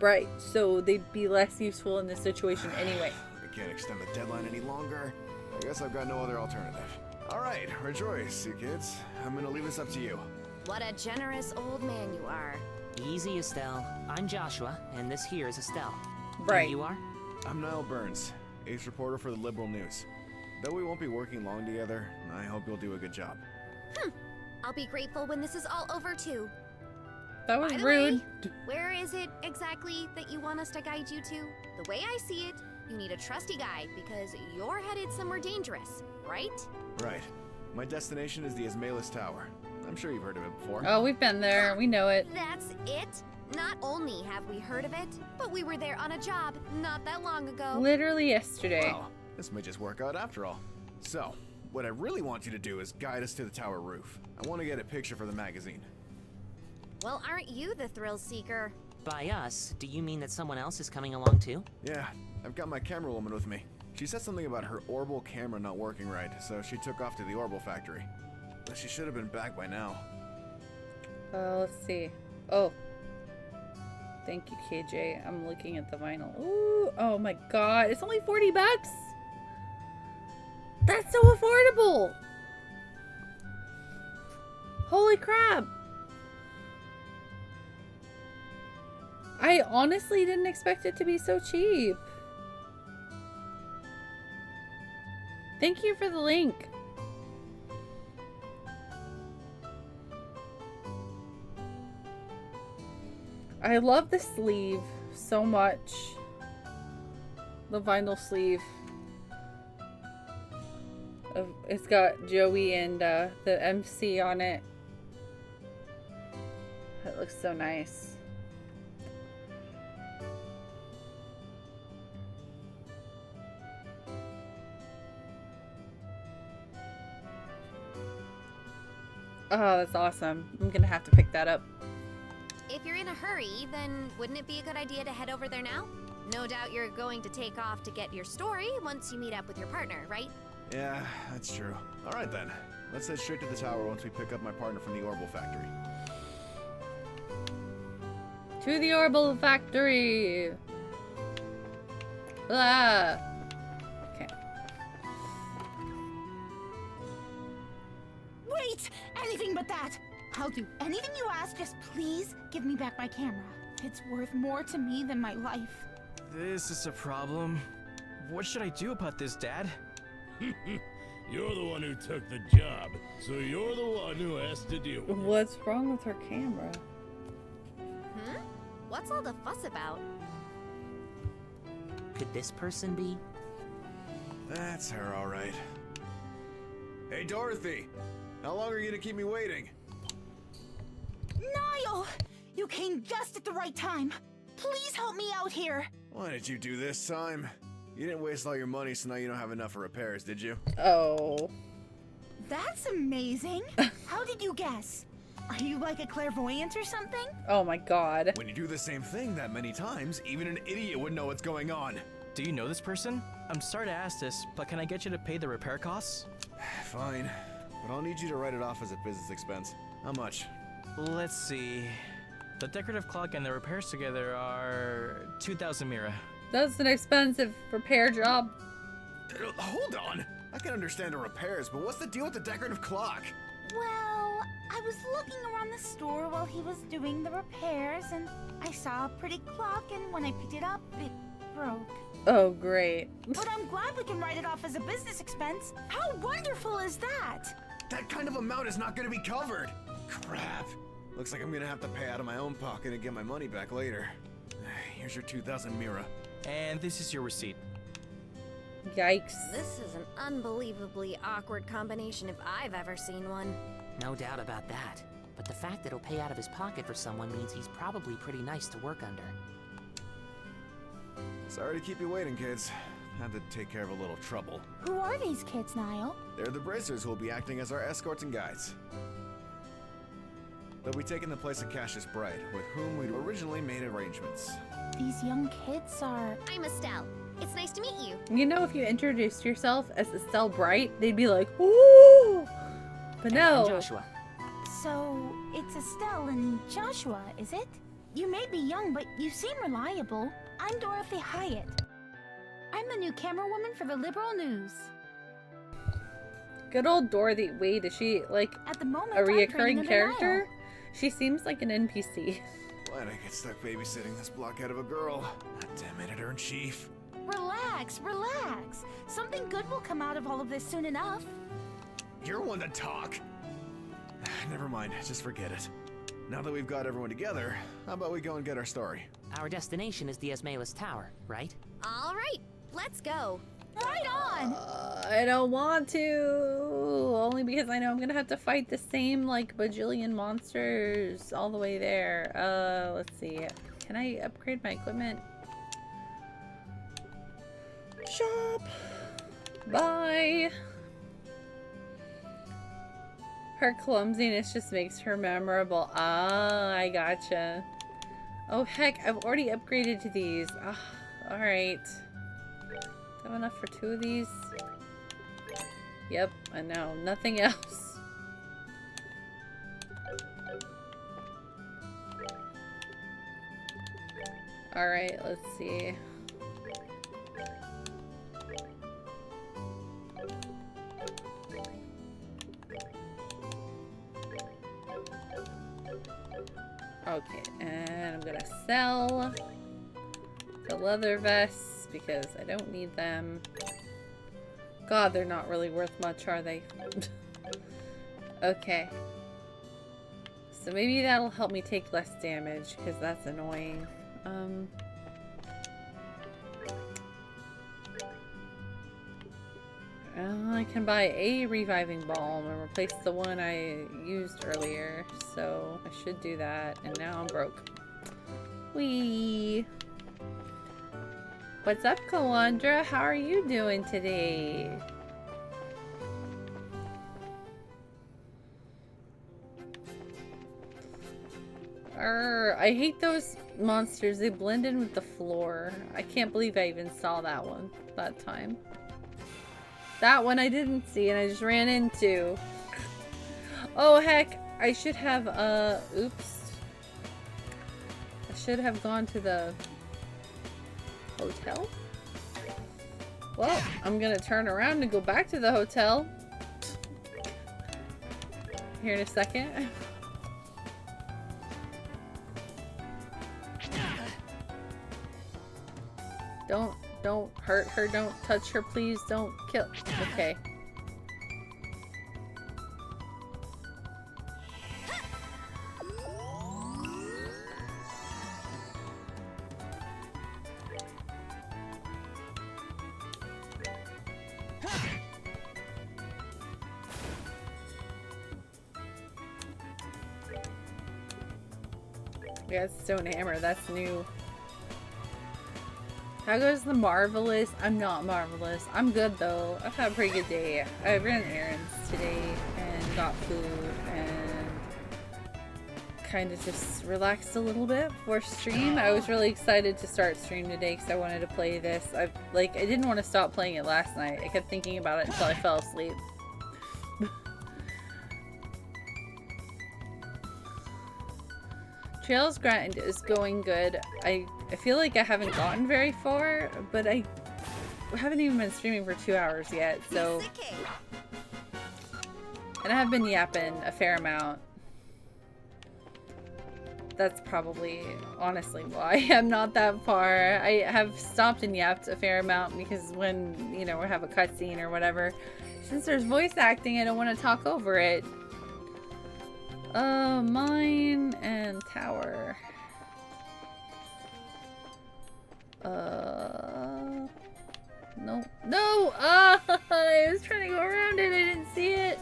Bright, so they'd be less useful in this situation anyway. I can't extend the deadline any longer. I guess I've got no other alternative. All right, rejoice, you kids. I'm gonna leave this up to you. What a generous old man you are. Easy, Estelle. I'm Joshua, and this here is Estelle. Right. And you are? I'm Niall Burns, ace reporter for the Liberal News. Though we won't be working long together, I hope you'll do a good job. I'll be grateful when this is all over, too. That was By the rude. way, where is it exactly that you want us to guide you to? The way I see it, you need a trusty guide because you're headed somewhere dangerous, right? Right. My destination is the Ismailis Tower. I'm sure you've heard of it before. Oh, we've been there. We know it. That's it? Not only have we heard of it, but we were there on a job not that long ago. Literally yesterday. Well, this may just work out after all. So, what I really want you to do is guide us to the tower roof. I want to get a picture for the magazine. Well, aren't you the thrill seeker? By us, do you mean that someone else is coming along too? Yeah, I've got my camera woman with me. She said something about her Orbital camera not working right, so she took off to the Orbital factory. But she should have been back by now. Let's see. Oh. Thank you, KJ. I'm looking at the vinyl. Ooh, oh my god. It's only 40 bucks. That's so affordable. Holy crap. I honestly didn't expect it to be so cheap. Thank you for the link. I love the sleeve so much. The vinyl sleeve. It's got Joey and the MC on it. That looks so nice. Oh, that's awesome. I'm gonna have to pick that up. If you're in a hurry, then wouldn't it be a good idea to head over there now? No doubt you're going to take off to get your story once you meet up with your partner, right? Yeah, that's true. Alright then. Let's head straight to the tower once we pick up my partner from the Orbital factory. To the Orbital factory! Ah! Okay. Wait! Anything but that! I'll do anything you ask, just please give me back my camera. It's worth more to me than my life. This is a problem. What should I do about this, Dad? You're the one who took the job, so you're the one who has to deal with it. What's wrong with her camera? What's all the fuss about? Could this person be? That's her, alright. Hey, Dorothy! How long are you gonna keep me waiting? Niall! You came just at the right time. Please help me out here. Why did you do this time? You didn't waste all your money, so now you don't have enough for repairs, did you? Oh. That's amazing. How did you guess? Are you like a clairvoyant or something? Oh my god. When you do the same thing that many times, even an idiot would know what's going on. Do you know this person? I'm sorry to ask this, but can I get you to pay the repair costs? Fine, but I'll need you to write it off as a business expense. How much? Let's see. The decorative clock and the repairs together are 2,000 Mira. That's an expensive repair job. Hold on! I can understand the repairs, but what's the deal with the decorative clock? Well, I was looking around the store while he was doing the repairs, and I saw a pretty clock, and when I picked it up, it broke. Oh, great. But I'm glad we can write it off as a business expense. How wonderful is that? That kind of amount is not gonna be covered! Crap. Looks like I'm gonna have to pay out of my own pocket and get my money back later. Here's your 2,000 Mira. And this is your receipt. Yikes. This is an unbelievably awkward combination if I've ever seen one. No doubt about that. But the fact that he'll pay out of his pocket for someone means he's probably pretty nice to work under. Sorry to keep you waiting, kids. Had to take care of a little trouble. Who are these kids, Niall? They're the bracers who will be acting as our escorts and guides. They'll be taking the place of Cassius Bright, with whom we'd originally made arrangements. These young kids are... I'm Estelle. It's nice to meet you. You know, if you introduced yourself as Estelle Bright, they'd be like, ooh! But no. I'm Joshua. So, it's Estelle and Joshua, is it? You may be young, but you seem reliable. I'm Dorothy Hyatt. I'm the new camera woman for the Liberal News. Good old Dorothy. Wait, is she like At the moment, a I'm training reoccurring under character? Niall. She seems like an NPC. Why'd I get stuck babysitting this blockhead of a girl? Damn editor-in-chief. Relax, relax. Something good will come out of all of this soon enough. You're one to talk. Never mind, just forget it. Now that we've got everyone together, how about we go and get our story? Our destination is the Esmalus Tower, right? All right, let's go. Right on! I don't want to. Only because I know I'm gonna have to fight the same like bajillion monsters all the way there. Let's see. Can I upgrade my equipment? Shop. Bye. Her clumsiness just makes her memorable. Ah, I gotcha. Oh heck, I've already upgraded to these. Ah, alright. Do I have enough for 2 of these? Yep, I know. Nothing else. Alright, let's see. Okay, and I'm gonna sell the leather vests because I don't need them. God, they're not really worth much, are they? Okay. So maybe that'll help me take less damage because that's annoying. I can buy a reviving balm and replace the one I used earlier, so I should do that. And now I'm broke. Whee! What's up, Kalandra? How are you doing today? I hate those monsters. They blend in with the floor. I can't believe I even saw that one that time. That one I didn't see and I just ran into. Oh heck, I should have, oops. I should have gone to the hotel. Well, I'm gonna turn around and go back to the hotel here in a second. Don't hurt her, don't touch her, please, don't kill. Okay. Yeah, it's stone hammer, that's new. How goes the marvelous? I'm not marvelous. I'm good though. I've had a pretty good day. I ran errands today and got food and kind of just relaxed a little bit before stream. I was really excited to start stream today because I wanted to play this. I didn't want to stop playing it last night. I kept thinking about it until I fell asleep. Trails grind is going good. I feel like I haven't gotten very far, but I haven't even been streaming for 2 hours yet, so... And I have been yapping a fair amount. That's probably, honestly, why I'm not that far. I have stopped and yapped a fair amount because when, you know, we have a cutscene or whatever, since there's voice acting, I don't want to talk over it. Mine and tower. No. No! I was trying to go around it, I didn't see it.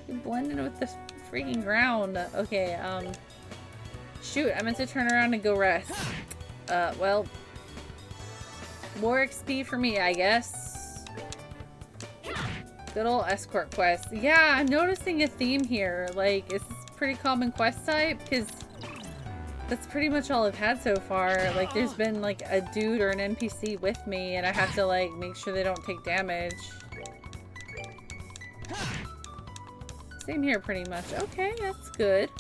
You blended with the freaking ground. Okay, shoot, I meant to turn around and go rest. Well, more XP for me, I guess. Good old escort quest. Yeah, I'm noticing a theme here. Like, it's a pretty common quest type, because that's pretty much all I've had so far. Like, there's been, like, a dude or an NPC with me, and I have to, like, make sure they don't take damage. Same here, pretty much. Okay, that's good.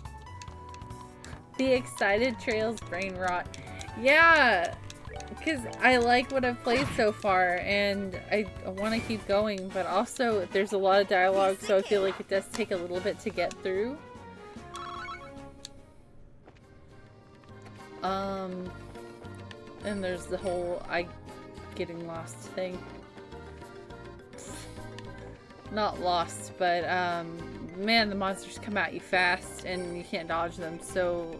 The excited trails brain rot. Yeah! Because I like what I've played so far, and I want to keep going, but also there's a lot of dialogue, so I feel like it does take a little bit to get through. And there's the whole getting lost thing. Not lost, but man, the monsters come at you fast, and you can't dodge them, so...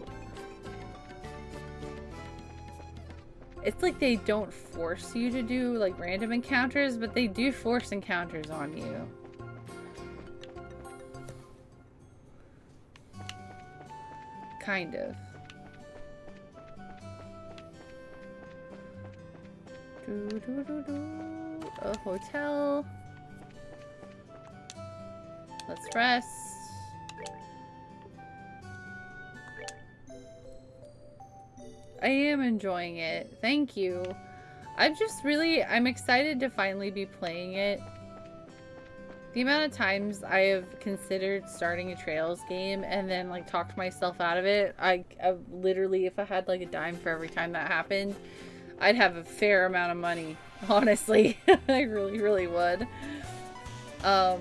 It's like they don't force you to do, like, random encounters, but they do force encounters on you. Kind of. A hotel. Let's rest. I am enjoying it. Thank you. I'm excited to finally be playing it. The amount of times I have considered starting a Trails game and then like talked myself out of it, I literally, if I had like a dime for every time that happened, I'd have a fair amount of money. Honestly, I really, really would. I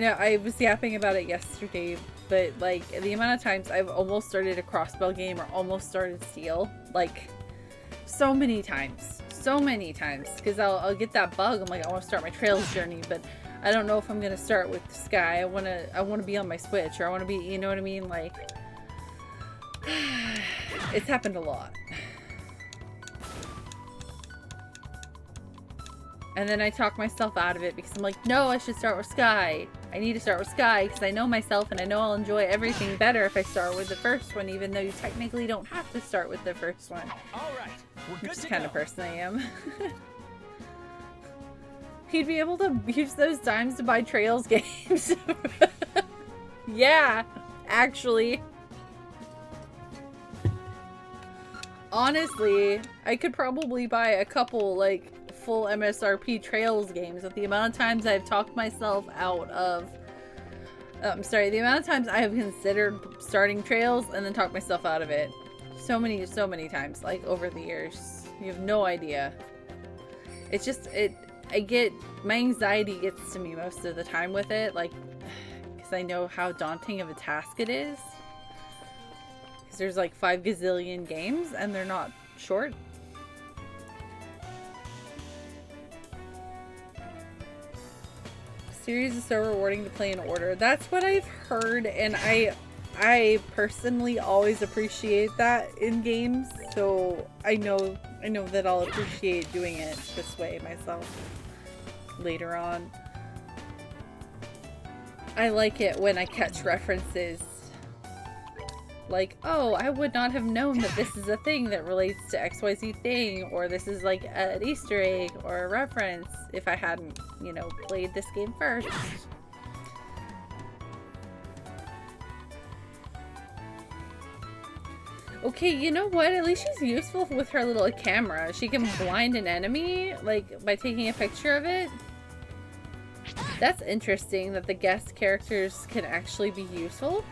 know I was yapping about it yesterday, but like the amount of times I've almost started a crossbow game or almost started Steel, like so many times, because I'll get that bug. I'm like, I want to start my Trails journey, but I don't know if I'm gonna start with the Sky. I want to be on my Switch, or I want to be, you know what I mean? Like, it's happened a lot. And then I talk myself out of it because I'm like, no, I should start with Sky. I need to start with Sky because I know myself and I know I'll enjoy everything better if I start with the first one, even though you technically don't have to start with the first one. All right, we're good Which is to the kind go. of person I am. He'd be able to use those dimes to buy Trails games. Yeah, actually. Honestly, I could probably buy a couple, like, full MSRP Trails games with the amount of times I've talked myself out of... the amount of times I have considered starting Trails and then talked myself out of it. So many times, like, over the years. You have no idea. It's just, my anxiety gets to me most of the time with it, like, because I know how daunting of a task it is. Because there's like 5 gazillion games and they're not short. Series is so rewarding to play in order. That's what I've heard, and I personally always appreciate that in games, so I know that I'll appreciate doing it this way myself later on. I like it when I catch references like, oh, I would not have known that this is a thing that relates to XYZ thing, or this is like an Easter egg or a reference if I hadn't, you know, played this game first. Okay, you know what? At least she's useful with her little camera. She can blind an enemy, like, by taking a picture of it. That's interesting that the guest characters can actually be useful.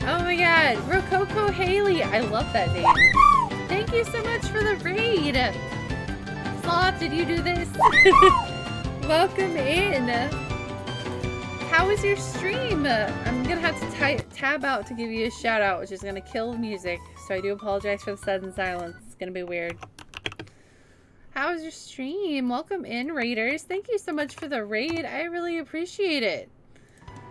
Oh my god, Rococo Haley! I love that name. Thank you so much for the raid! Sloth, did you do this? Welcome in! How was your stream? I'm gonna have to tab out to give you a shout out, which is gonna kill the music, so I do apologize for the sudden silence. It's gonna be weird. How was your stream? Welcome in, raiders. Thank you so much for the raid. I really appreciate it.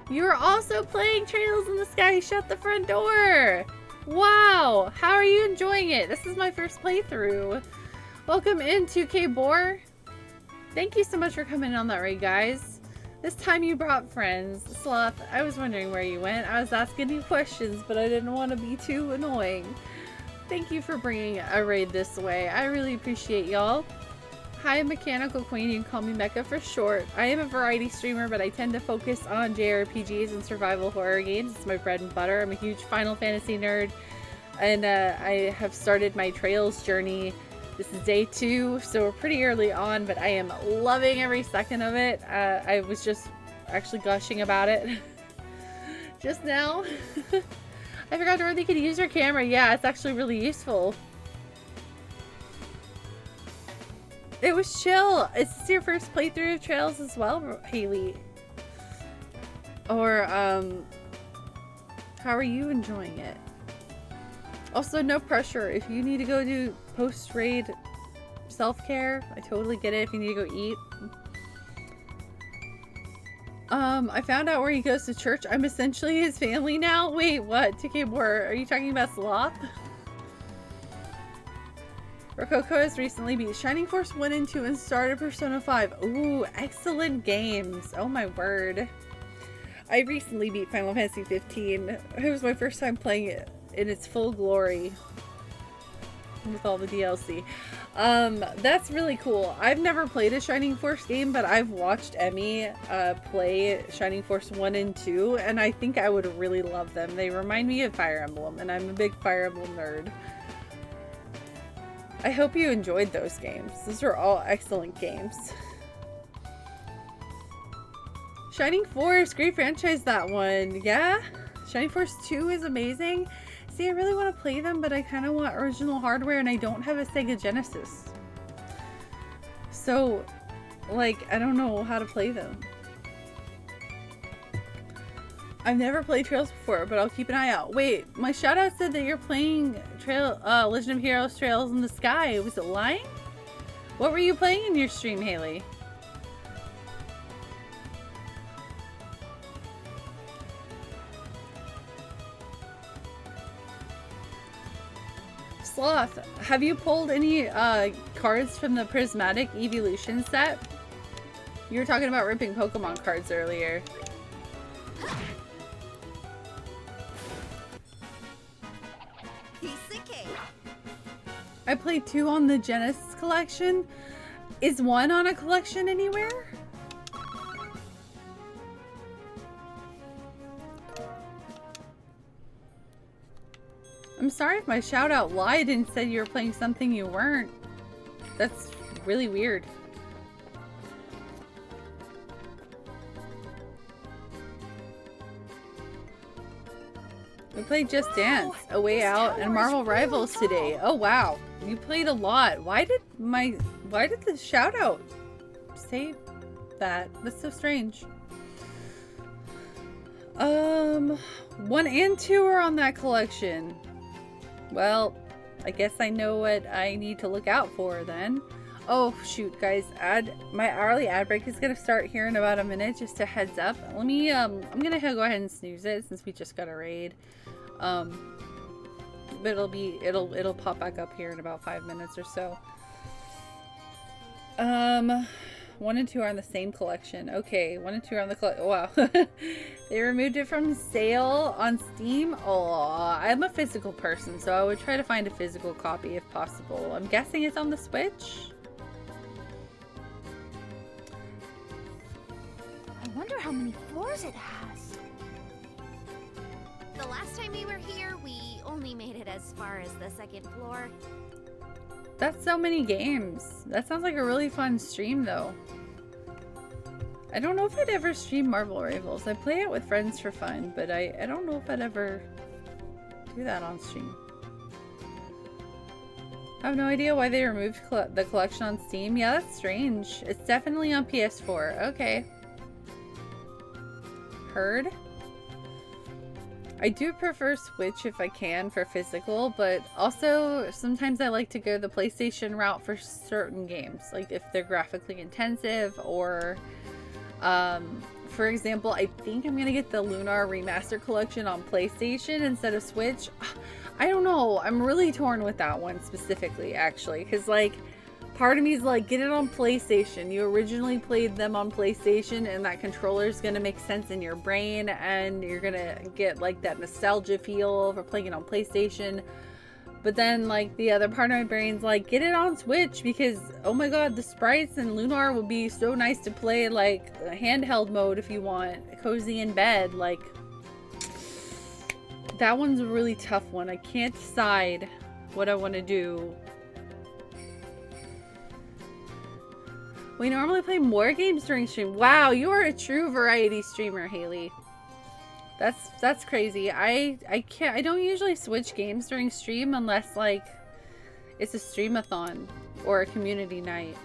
You're also playing Trails in the Sky. Shut the front door. Wow. How are you enjoying it? This is my first playthrough. Welcome in, 2K Boar. Thank you so much for coming on that raid, guys. This time you brought friends. Sloth, I was wondering where you went. I was asking you questions, but I didn't want to be too annoying. Thank you for bringing a raid this way. I really appreciate y'all. Hi, Mechanical Queen. You can call me Mecha for short. I am a variety streamer, but I tend to focus on JRPGs and survival horror games. It's my bread and butter. I'm a huge Final Fantasy nerd, and I have started my Trails journey. This is day 2, so we're pretty early on, but I am loving every second of it. I was just actually gushing about it just now. I forgot Dorothy could use her camera. Yeah, it's actually really useful. It was chill. Is this your first playthrough of Trails as well, Haley? Or, how are you enjoying it? Also, no pressure. If you need to go do post-raid self-care, I totally get it if you need to go eat. I found out where he goes to church. I'm essentially his family now. Wait, what? TK Boar, are you talking about Sloth? Rococo has recently beat Shining Force 1 and 2 and started Persona 5. Ooh, excellent games. Oh my word. I recently beat Final Fantasy 15. It was my first time playing it in its full glory. with all the DLC. That's really cool. I've never played a Shining Force game, but I've watched Emmy play Shining Force 1 and 2, and I think I would really love them. They remind me of Fire Emblem, and I'm a big Fire Emblem nerd. I hope you enjoyed those games. Those are all excellent games. Shining Force, great franchise, that one. Yeah? Shining Force 2 is amazing. See, I really want to play them, but I kind of want original hardware, and I don't have a Sega Genesis. So, like, I don't know how to play them. I've never played Trails before, but I'll keep an eye out. Wait, my shoutout said that you're playing Legend of Heroes Trails in the Sky. Was it lying? What were you playing in your stream, Haley? Sloth, have you pulled any cards from the Prismatic Evolution set? You were talking about ripping Pokemon cards earlier. I played 2 on the Genesis collection. Is 1 on a collection anywhere? I'm sorry if my shout out lied and said you were playing something you weren't. That's really weird. We played Just Dance, A Way Out, and Marvel Rivals today. Oh wow, you played a lot. Why did the shout out say that? That's so strange. 1 and 2 are on that collection. Well, I guess I know what I need to look out for then. Oh shoot, guys, my hourly ad break is gonna start here in about a minute. Just a heads up. Let me I'm gonna go ahead and snooze it since we just got a raid. But it'll pop back up here in about 5 minutes or so. 1 and 2 are on the same collection. Okay, 1 and 2 are on the collection. Wow. They removed it from sale on Steam. Oh, I'm a physical person, so I would try to find a physical copy if possible. I'm guessing it's on the Switch. I wonder how many floors it has. The last time we were here, we only made it as far as the 2nd floor. That's so many games. That sounds like a really fun stream, though. I don't know if I'd ever stream Marvel Rivals. I play it with friends for fun, but I don't know if I'd ever do that on stream. I have no idea why they removed the collection on Steam. Yeah, that's strange. It's definitely on PS4. Okay. Heard. I do prefer Switch if I can for physical, but also sometimes I like to go the PlayStation route for certain games, like if they're graphically intensive or, for example, I think I'm gonna get the Lunar Remaster Collection on PlayStation instead of Switch. I don't know. I'm really torn with that one specifically, actually, because like part of me is like, get it on PlayStation. You originally played them on PlayStation, and that controller is going to make sense in your brain, and you're going to get like that nostalgia feel for playing it on PlayStation. But then like the other part of my brain's like, get it on Switch, because oh my god, the sprites in Lunar would be so nice to play like handheld mode if you want, cozy in bed. Like, that one's a really tough one. I can't decide what I want to do. We normally play more games during stream. Wow, you are a true variety streamer, Haley. That's crazy. I don't usually switch games during stream unless like it's a streamathon or a community night.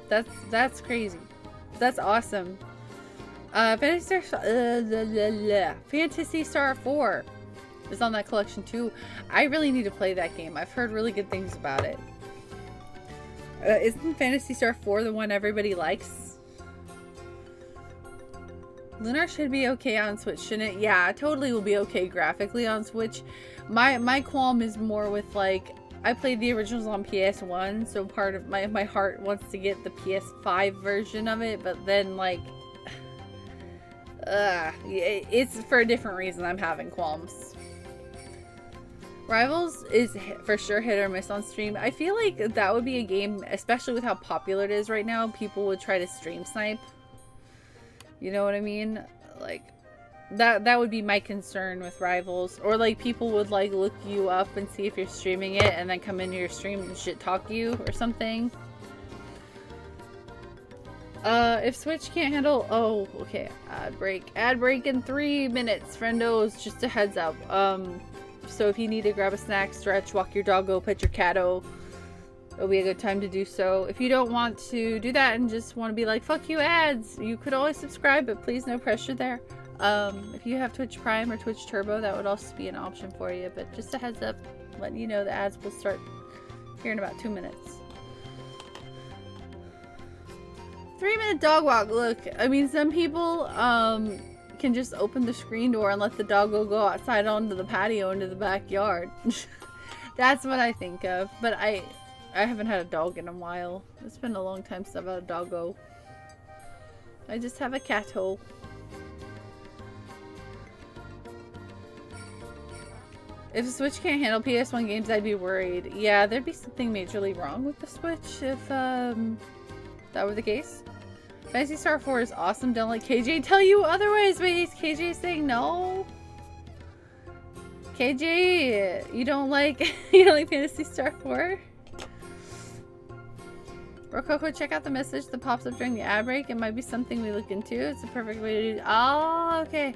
That's crazy. That's awesome. Fantasy Star 4 is on that collection too. I really need to play that game. I've heard really good things about it. Isn't Phantasy Star 4 the one everybody likes? Lunar should be okay on Switch, shouldn't it? Yeah, it totally will be okay graphically on Switch. My qualm is more with like, I played the originals on PS1, so part of my heart wants to get the PS5 version of it, but then like, it's for a different reason I'm having qualms. Rivals is for sure hit or miss on stream. I feel like that would be a game, especially with how popular it is right now, people would try to stream snipe. You know what I mean? Like, that would be my concern with Rivals. Or like people would like look you up and see if you're streaming it and then come into your stream and shit talk you or something. If Switch can't handle, oh, okay, ad break in 3 minutes, friendos, just a heads up. So if you need to grab a snack, stretch, walk your doggo, pet your catto, it'll be a good time to do so. If you don't want to do that and just want to be like, fuck you ads, you could always subscribe, but please no pressure there. If you have Twitch Prime or Twitch Turbo, that would also be an option for you, but just a heads up, letting you know the ads will start here in about 2 minutes. 3-minute dog walk. Look, I mean, some people can just open the screen door and let the doggo go outside onto the patio into the backyard. That's what I think of. But I haven't had a dog in a while. It's been a long time since I've had a doggo. I just have a cat hole. If the Switch can't handle PS1 games, I'd be worried. Yeah, there'd be something majorly wrong with the Switch if that were the case. Fantasy Star 4 is awesome. Don't let KJ tell you otherwise. Wait, is KJ saying no? KJ, you don't like Fantasy Star 4? Rococo, check out the message that pops up during the ad break. It might be something we look into. It's a perfect way to do. Oh, okay.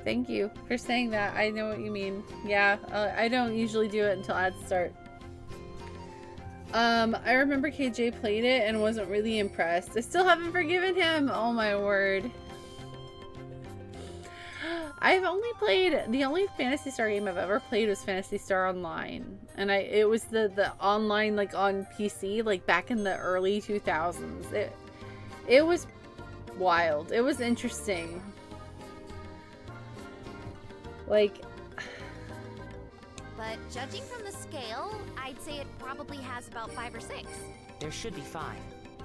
Thank you for saying that. I know what you mean. Yeah, I don't usually do it until ads start. I remember KJ played it and wasn't really impressed. I still haven't forgiven him. Oh my word. I've only played, the only Phantasy Star game I've ever played was Phantasy Star Online. And it was the online, like on PC, like back in the early 2000s. It was wild. It was interesting. Like, but judging from the scale, I'd say it probably has about 5 or 6. There should be 5.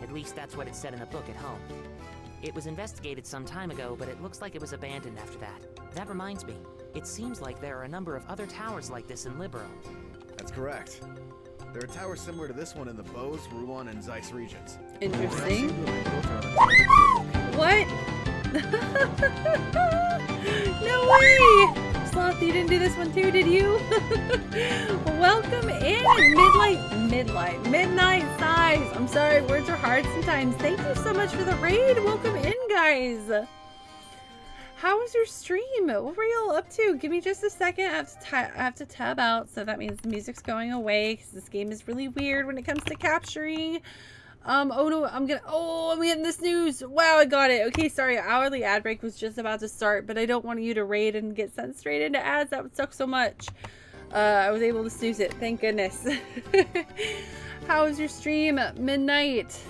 At least that's what it said in the book at home. It was investigated some time ago, but it looks like it was abandoned after that. That reminds me, it seems like there are a number of other towers like this in Libero. That's correct. There are towers similar to this one in the Bose, Rouen, and Zeiss regions. Interesting. What? No way! Sloth, you didn't do this one too, did you? Welcome in, Midnight Size. I'm sorry, words are hard sometimes. Thank you so much for the raid. Welcome in, guys. How was your stream? What were y'all up to? Give me just a second. I have to tab out, so that means the music's going away because this game is really weird when it comes to capturing. Oh no, I'm getting this news. Wow, I got it. Okay, sorry, hourly ad break was just about to start, but I don't want you to raid and get sent straight into ads. That would suck so much. I was able to snooze it, thank goodness. How was your stream? Midnight.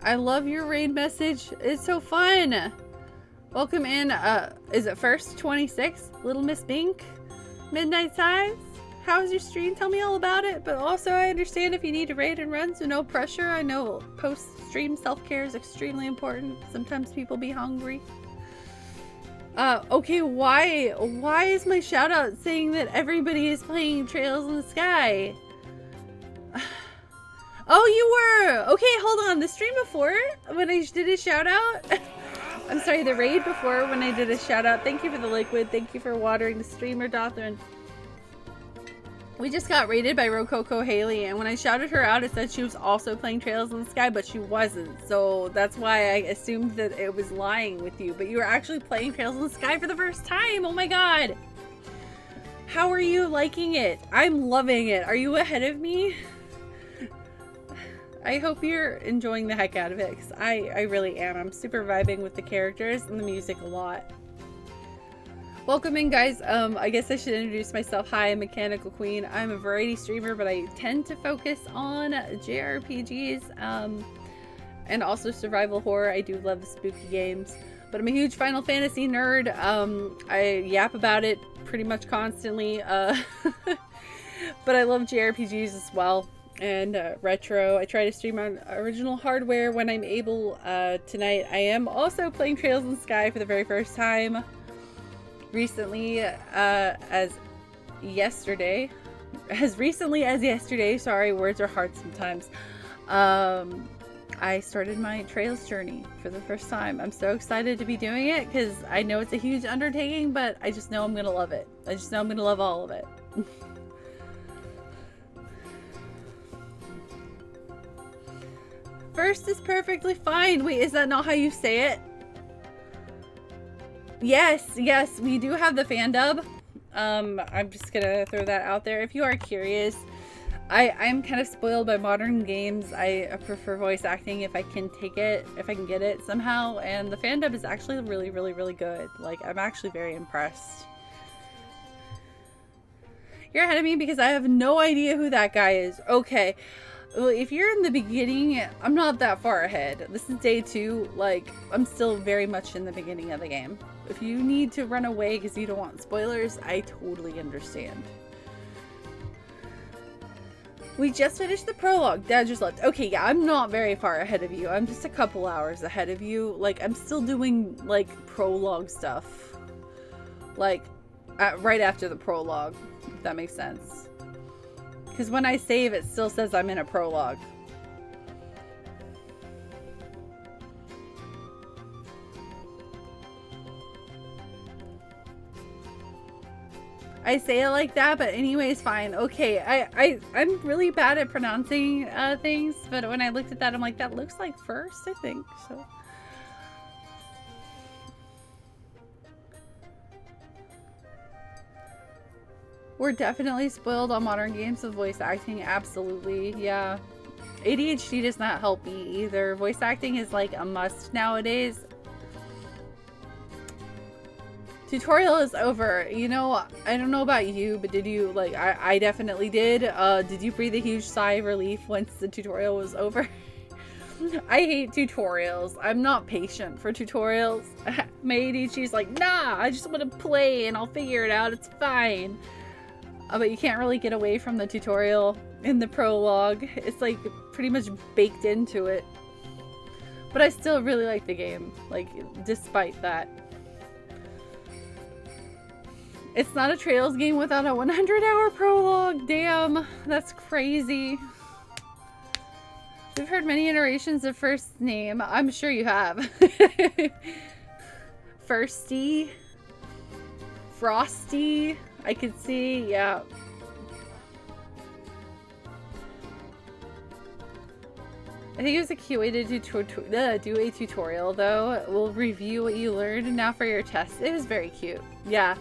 I love your raid message. It's so fun. Welcome in, is it first 26? Little Miss Bink? Midnight Size? How was your stream? Tell me all about it. But also, I understand if you need to raid and run, so no pressure. I know post-stream self-care is extremely important. Sometimes people be hungry. Okay, why is my shout-out saying that everybody is playing Trails in the Sky? Oh, you were! Okay, hold on. The stream before, when I did a shout-out... I'm sorry, the raid before, when I did a shout-out. Thank you for the liquid. Thank you for watering the streamer, Dothrin. We just got raided by Rococo Haley, and when I shouted her out, it said she was also playing Trails in the Sky, but she wasn't. So that's why I assumed that it was lying with you. But you were actually playing Trails in the Sky for the first time. Oh my god. How are you liking it? I'm loving it. Are you ahead of me? I hope you're enjoying the heck out of it, because I really am. I'm super vibing with the characters and the music a lot. Welcome in, guys. I guess I should introduce myself. Hi, I'm Mechanical Queen. I'm a variety streamer, but I tend to focus on JRPGs and also survival horror. I do love the spooky games, but I'm a huge Final Fantasy nerd. I yap about it pretty much constantly, but I love JRPGs as well. And retro. I try to stream on original hardware when I'm able. Tonight I am also playing Trails in the Sky for the very first time recently, as yesterday, as recently as yesterday, sorry, words are hard sometimes, I started my Trails journey for the first time. I'm so excited to be doing it because I know it's a huge undertaking, but I just know I'm going to love it. I just know I'm going to love all of it. First is perfectly fine. Wait, is that not how you say it? Yes, yes, we do have the fan dub. I'm just gonna throw that out there. If you are curious, I'm kind of spoiled by modern games. I prefer voice acting if I can take it, if I can get it somehow. And the fan dub is actually really, really, really good. Like, I'm actually very impressed. You're ahead of me because I have no idea who that guy is. Okay. Well, if you're in the beginning, I'm not that far ahead. This is day 2. Like, I'm still very much in the beginning of the game. If you need to run away because you don't want spoilers, I totally understand. We just finished the prologue. Dad just left. Okay, yeah, I'm not very far ahead of you. I'm just a couple hours ahead of you. Like, I'm still doing, like, prologue stuff. Like, right after the prologue, if that makes sense. Because when I save, it still says I'm in a prologue. I say it like that, but anyways, fine. Okay, I'm really bad at pronouncing things, but when I looked at that, I'm like, that looks like first, I think, so. We're definitely spoiled on modern games with voice acting, absolutely, yeah. ADHD does not help me either. Voice acting is like a must nowadays. Tutorial is over. You know, I don't know about you, but did you, like, I definitely did. Did you breathe a huge sigh of relief once the tutorial was over? I hate tutorials. I'm not patient for tutorials. My ADHD's like, nah, I just want to play and I'll figure it out. It's fine. But you can't really get away from the tutorial in the prologue. It's like pretty much baked into it. But I still really like the game, like, despite that. It's not a Trails game without a 100-hour prologue. Damn, that's crazy. We've heard many iterations of first name. I'm sure you have. Firsty. Frosty. I could see, yeah. I think it was a cute way to do a tutorial, though. We'll review what you learned now for your test. It was very cute. Yeah.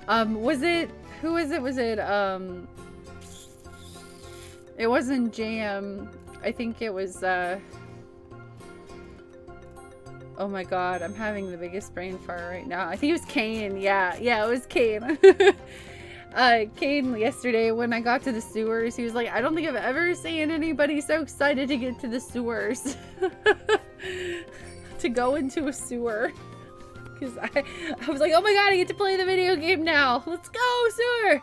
Was it, who was it? Was it, it wasn't Jam. I think it was, oh my god, I'm having the biggest brain fart right now. I think it was Kane. Yeah, it was Kane. Kane yesterday when I got to the sewers, he was like, I don't think I've ever seen anybody so excited to get to the sewers. To go into a sewer. Because I was like, oh my god, I get to play the video game now. Let's go, sewer!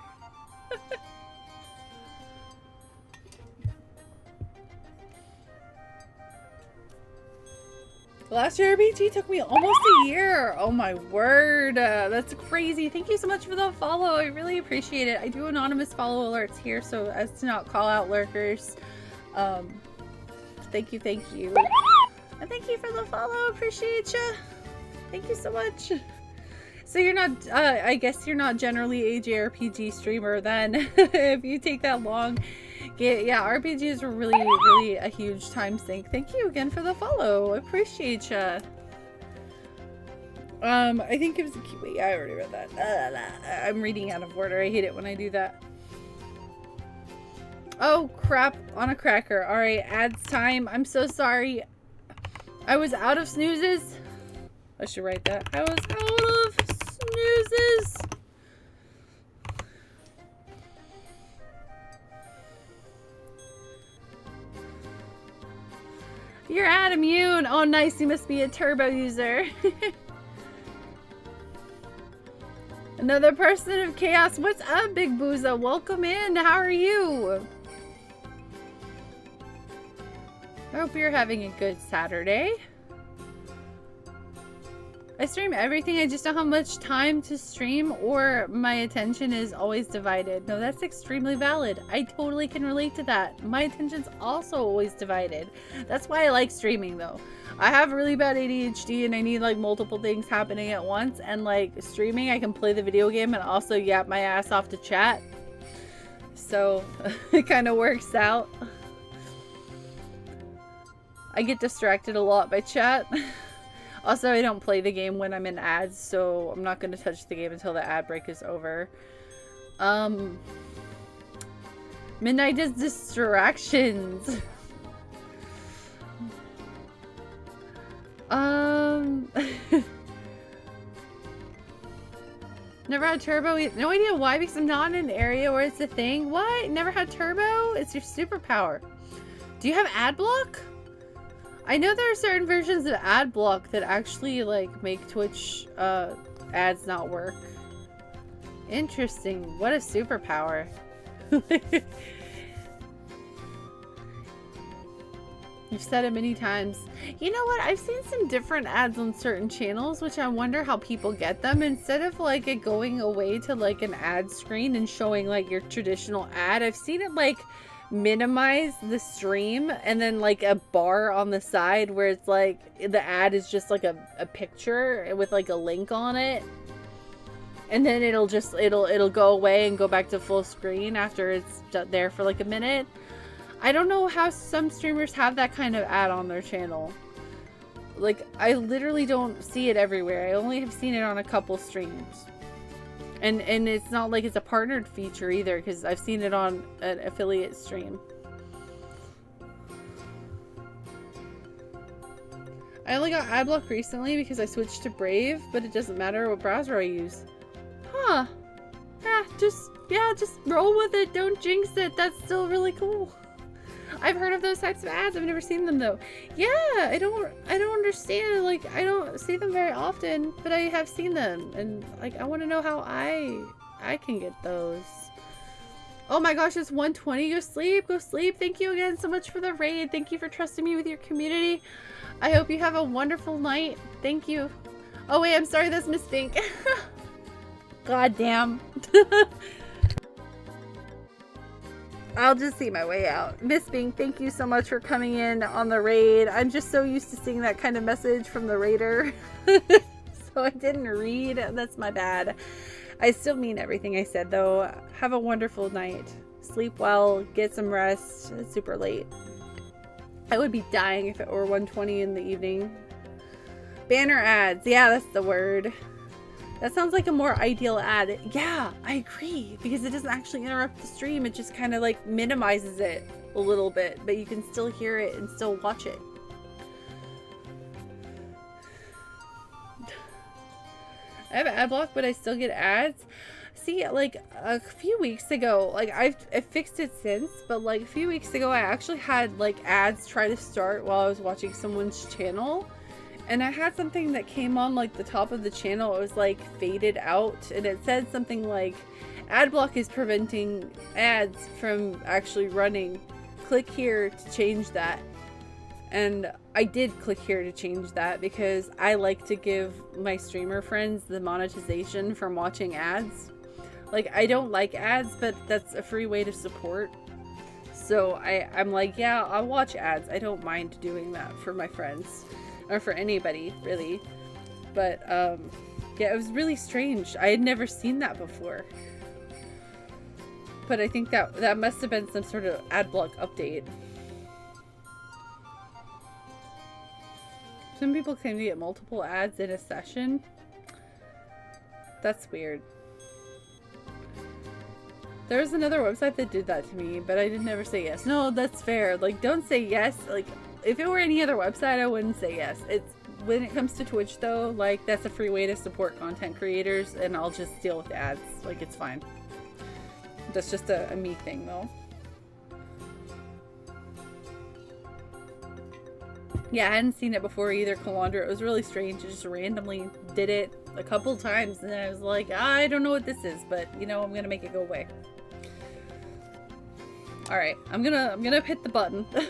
Last year RPG took me almost a year. Oh my word. That's crazy. Thank you so much for the follow. I really appreciate it. I do anonymous follow alerts here so as to not call out lurkers. Thank you, thank you. And thank you for the follow. Appreciate ya. Thank you so much. So you're not, I guess you're not generally a JRPG streamer then, if you take that long. Yeah, RPGs are really, really a huge time sink. Thank you again for the follow. Appreciate ya. I think it was a cute, wait, I already read that. I'm reading out of order. I hate it when I do that. Oh, crap on a cracker. All right, ads time. I'm so sorry. I was out of snoozes. I should write that. I was out of snoozes. You're ad immune. Oh, nice. You must be a turbo user. Another person of chaos. What's up, Big Booza? Welcome in. How are you? I hope you're having a good Saturday. I stream everything, I just don't have much time to stream, or my attention is always divided. No, that's extremely valid. I totally can relate to that. My attention's also always divided. That's why I like streaming, though. I have really bad ADHD and I need like multiple things happening at once, and like streaming, I can play the video game and also yap my ass off to chat. So it kind of works out. I get distracted a lot by chat. Also, I don't play the game when I'm in ads, so I'm not going to touch the game until the ad break is over. Midnight is distractions. Never had turbo. No idea why, because I'm not in an area where it's a thing. What? Never had turbo? It's your superpower. Do you have ad block? I know there are certain versions of ad block that actually like make Twitch ads not work. Interesting. What a superpower. You've said it many times. You know what? I've seen some different ads on certain channels, which I wonder how people get them. Instead of like it going away to like an ad screen and showing like your traditional ad, I've seen it like minimize the stream and then like a bar on the side where it's like the ad is just like a picture with like a link on it, and then it'll go away and go back to full screen after it's there for like a minute. I don't know how some streamers have that kind of ad on their channel. Like, I literally don't see it everywhere. I only have seen it on a couple streams. And it's not like it's a partnered feature either, because I've seen it on an affiliate stream. I only got adblock recently because I switched to Brave, but it doesn't matter what browser I use. Huh. Yeah, just roll with it. Don't jinx it. That's still really cool. I've heard of those types of ads. I've never seen them though. Yeah, I don't understand. Like, I don't see them very often, but I have seen them, and like I want to know how I can get those. Oh my gosh, it's 1:20. Go sleep. Go sleep. Thank you again so much for the raid. Thank you for trusting me with your community. I hope you have a wonderful night. Thank you. Oh wait, I'm sorry. That's Miss Pink. God damn. I'll just see my way out. Miss Bing, thank you so much for coming in on the raid. I'm just so used to seeing that kind of message from the raider. So I didn't read. That's my bad. I still mean everything I said though. Have a wonderful night. Sleep well. Get some rest. It's super late. I would be dying if it were 1:20 in the evening. Banner ads. Yeah, that's the word. That sounds like a more ideal ad. Yeah, I agree. Because it doesn't actually interrupt the stream. It just kind of like minimizes it a little bit. But you can still hear it and still watch it. I have ad block, but I still get ads. See, like a few weeks ago, like I fixed it since, but like a few weeks ago, I actually had like ads try to start while I was watching someone's channel. And I had something that came on like the top of the channel. It was like faded out, and it said something like ad block is preventing ads from actually running. Click here to change that. And I did click here to change that because I like to give my streamer friends the monetization from watching ads. Like, I don't like ads, but that's a free way to support. So I'm like, yeah, I'll watch ads. I don't mind doing that for my friends. Or for anybody, really. But, yeah, it was really strange. I had never seen that before. But I think that must have been some sort of ad block update. Some people claim to get multiple ads in a session. That's weird. There was another website that did that to me, but I did never say yes. No, that's fair. Like, don't say yes. Like, if it were any other website, I wouldn't say yes. It's when it comes to Twitch, though, like, that's a free way to support content creators, and I'll just deal with ads. Like, it's fine. That's just a me thing, though. Yeah, I hadn't seen it before either, Kalandra. It was really strange. It just randomly did it a couple times, and then I was like, I don't know what this is, but, you know, I'm gonna make it go away. Alright, I'm gonna hit the button.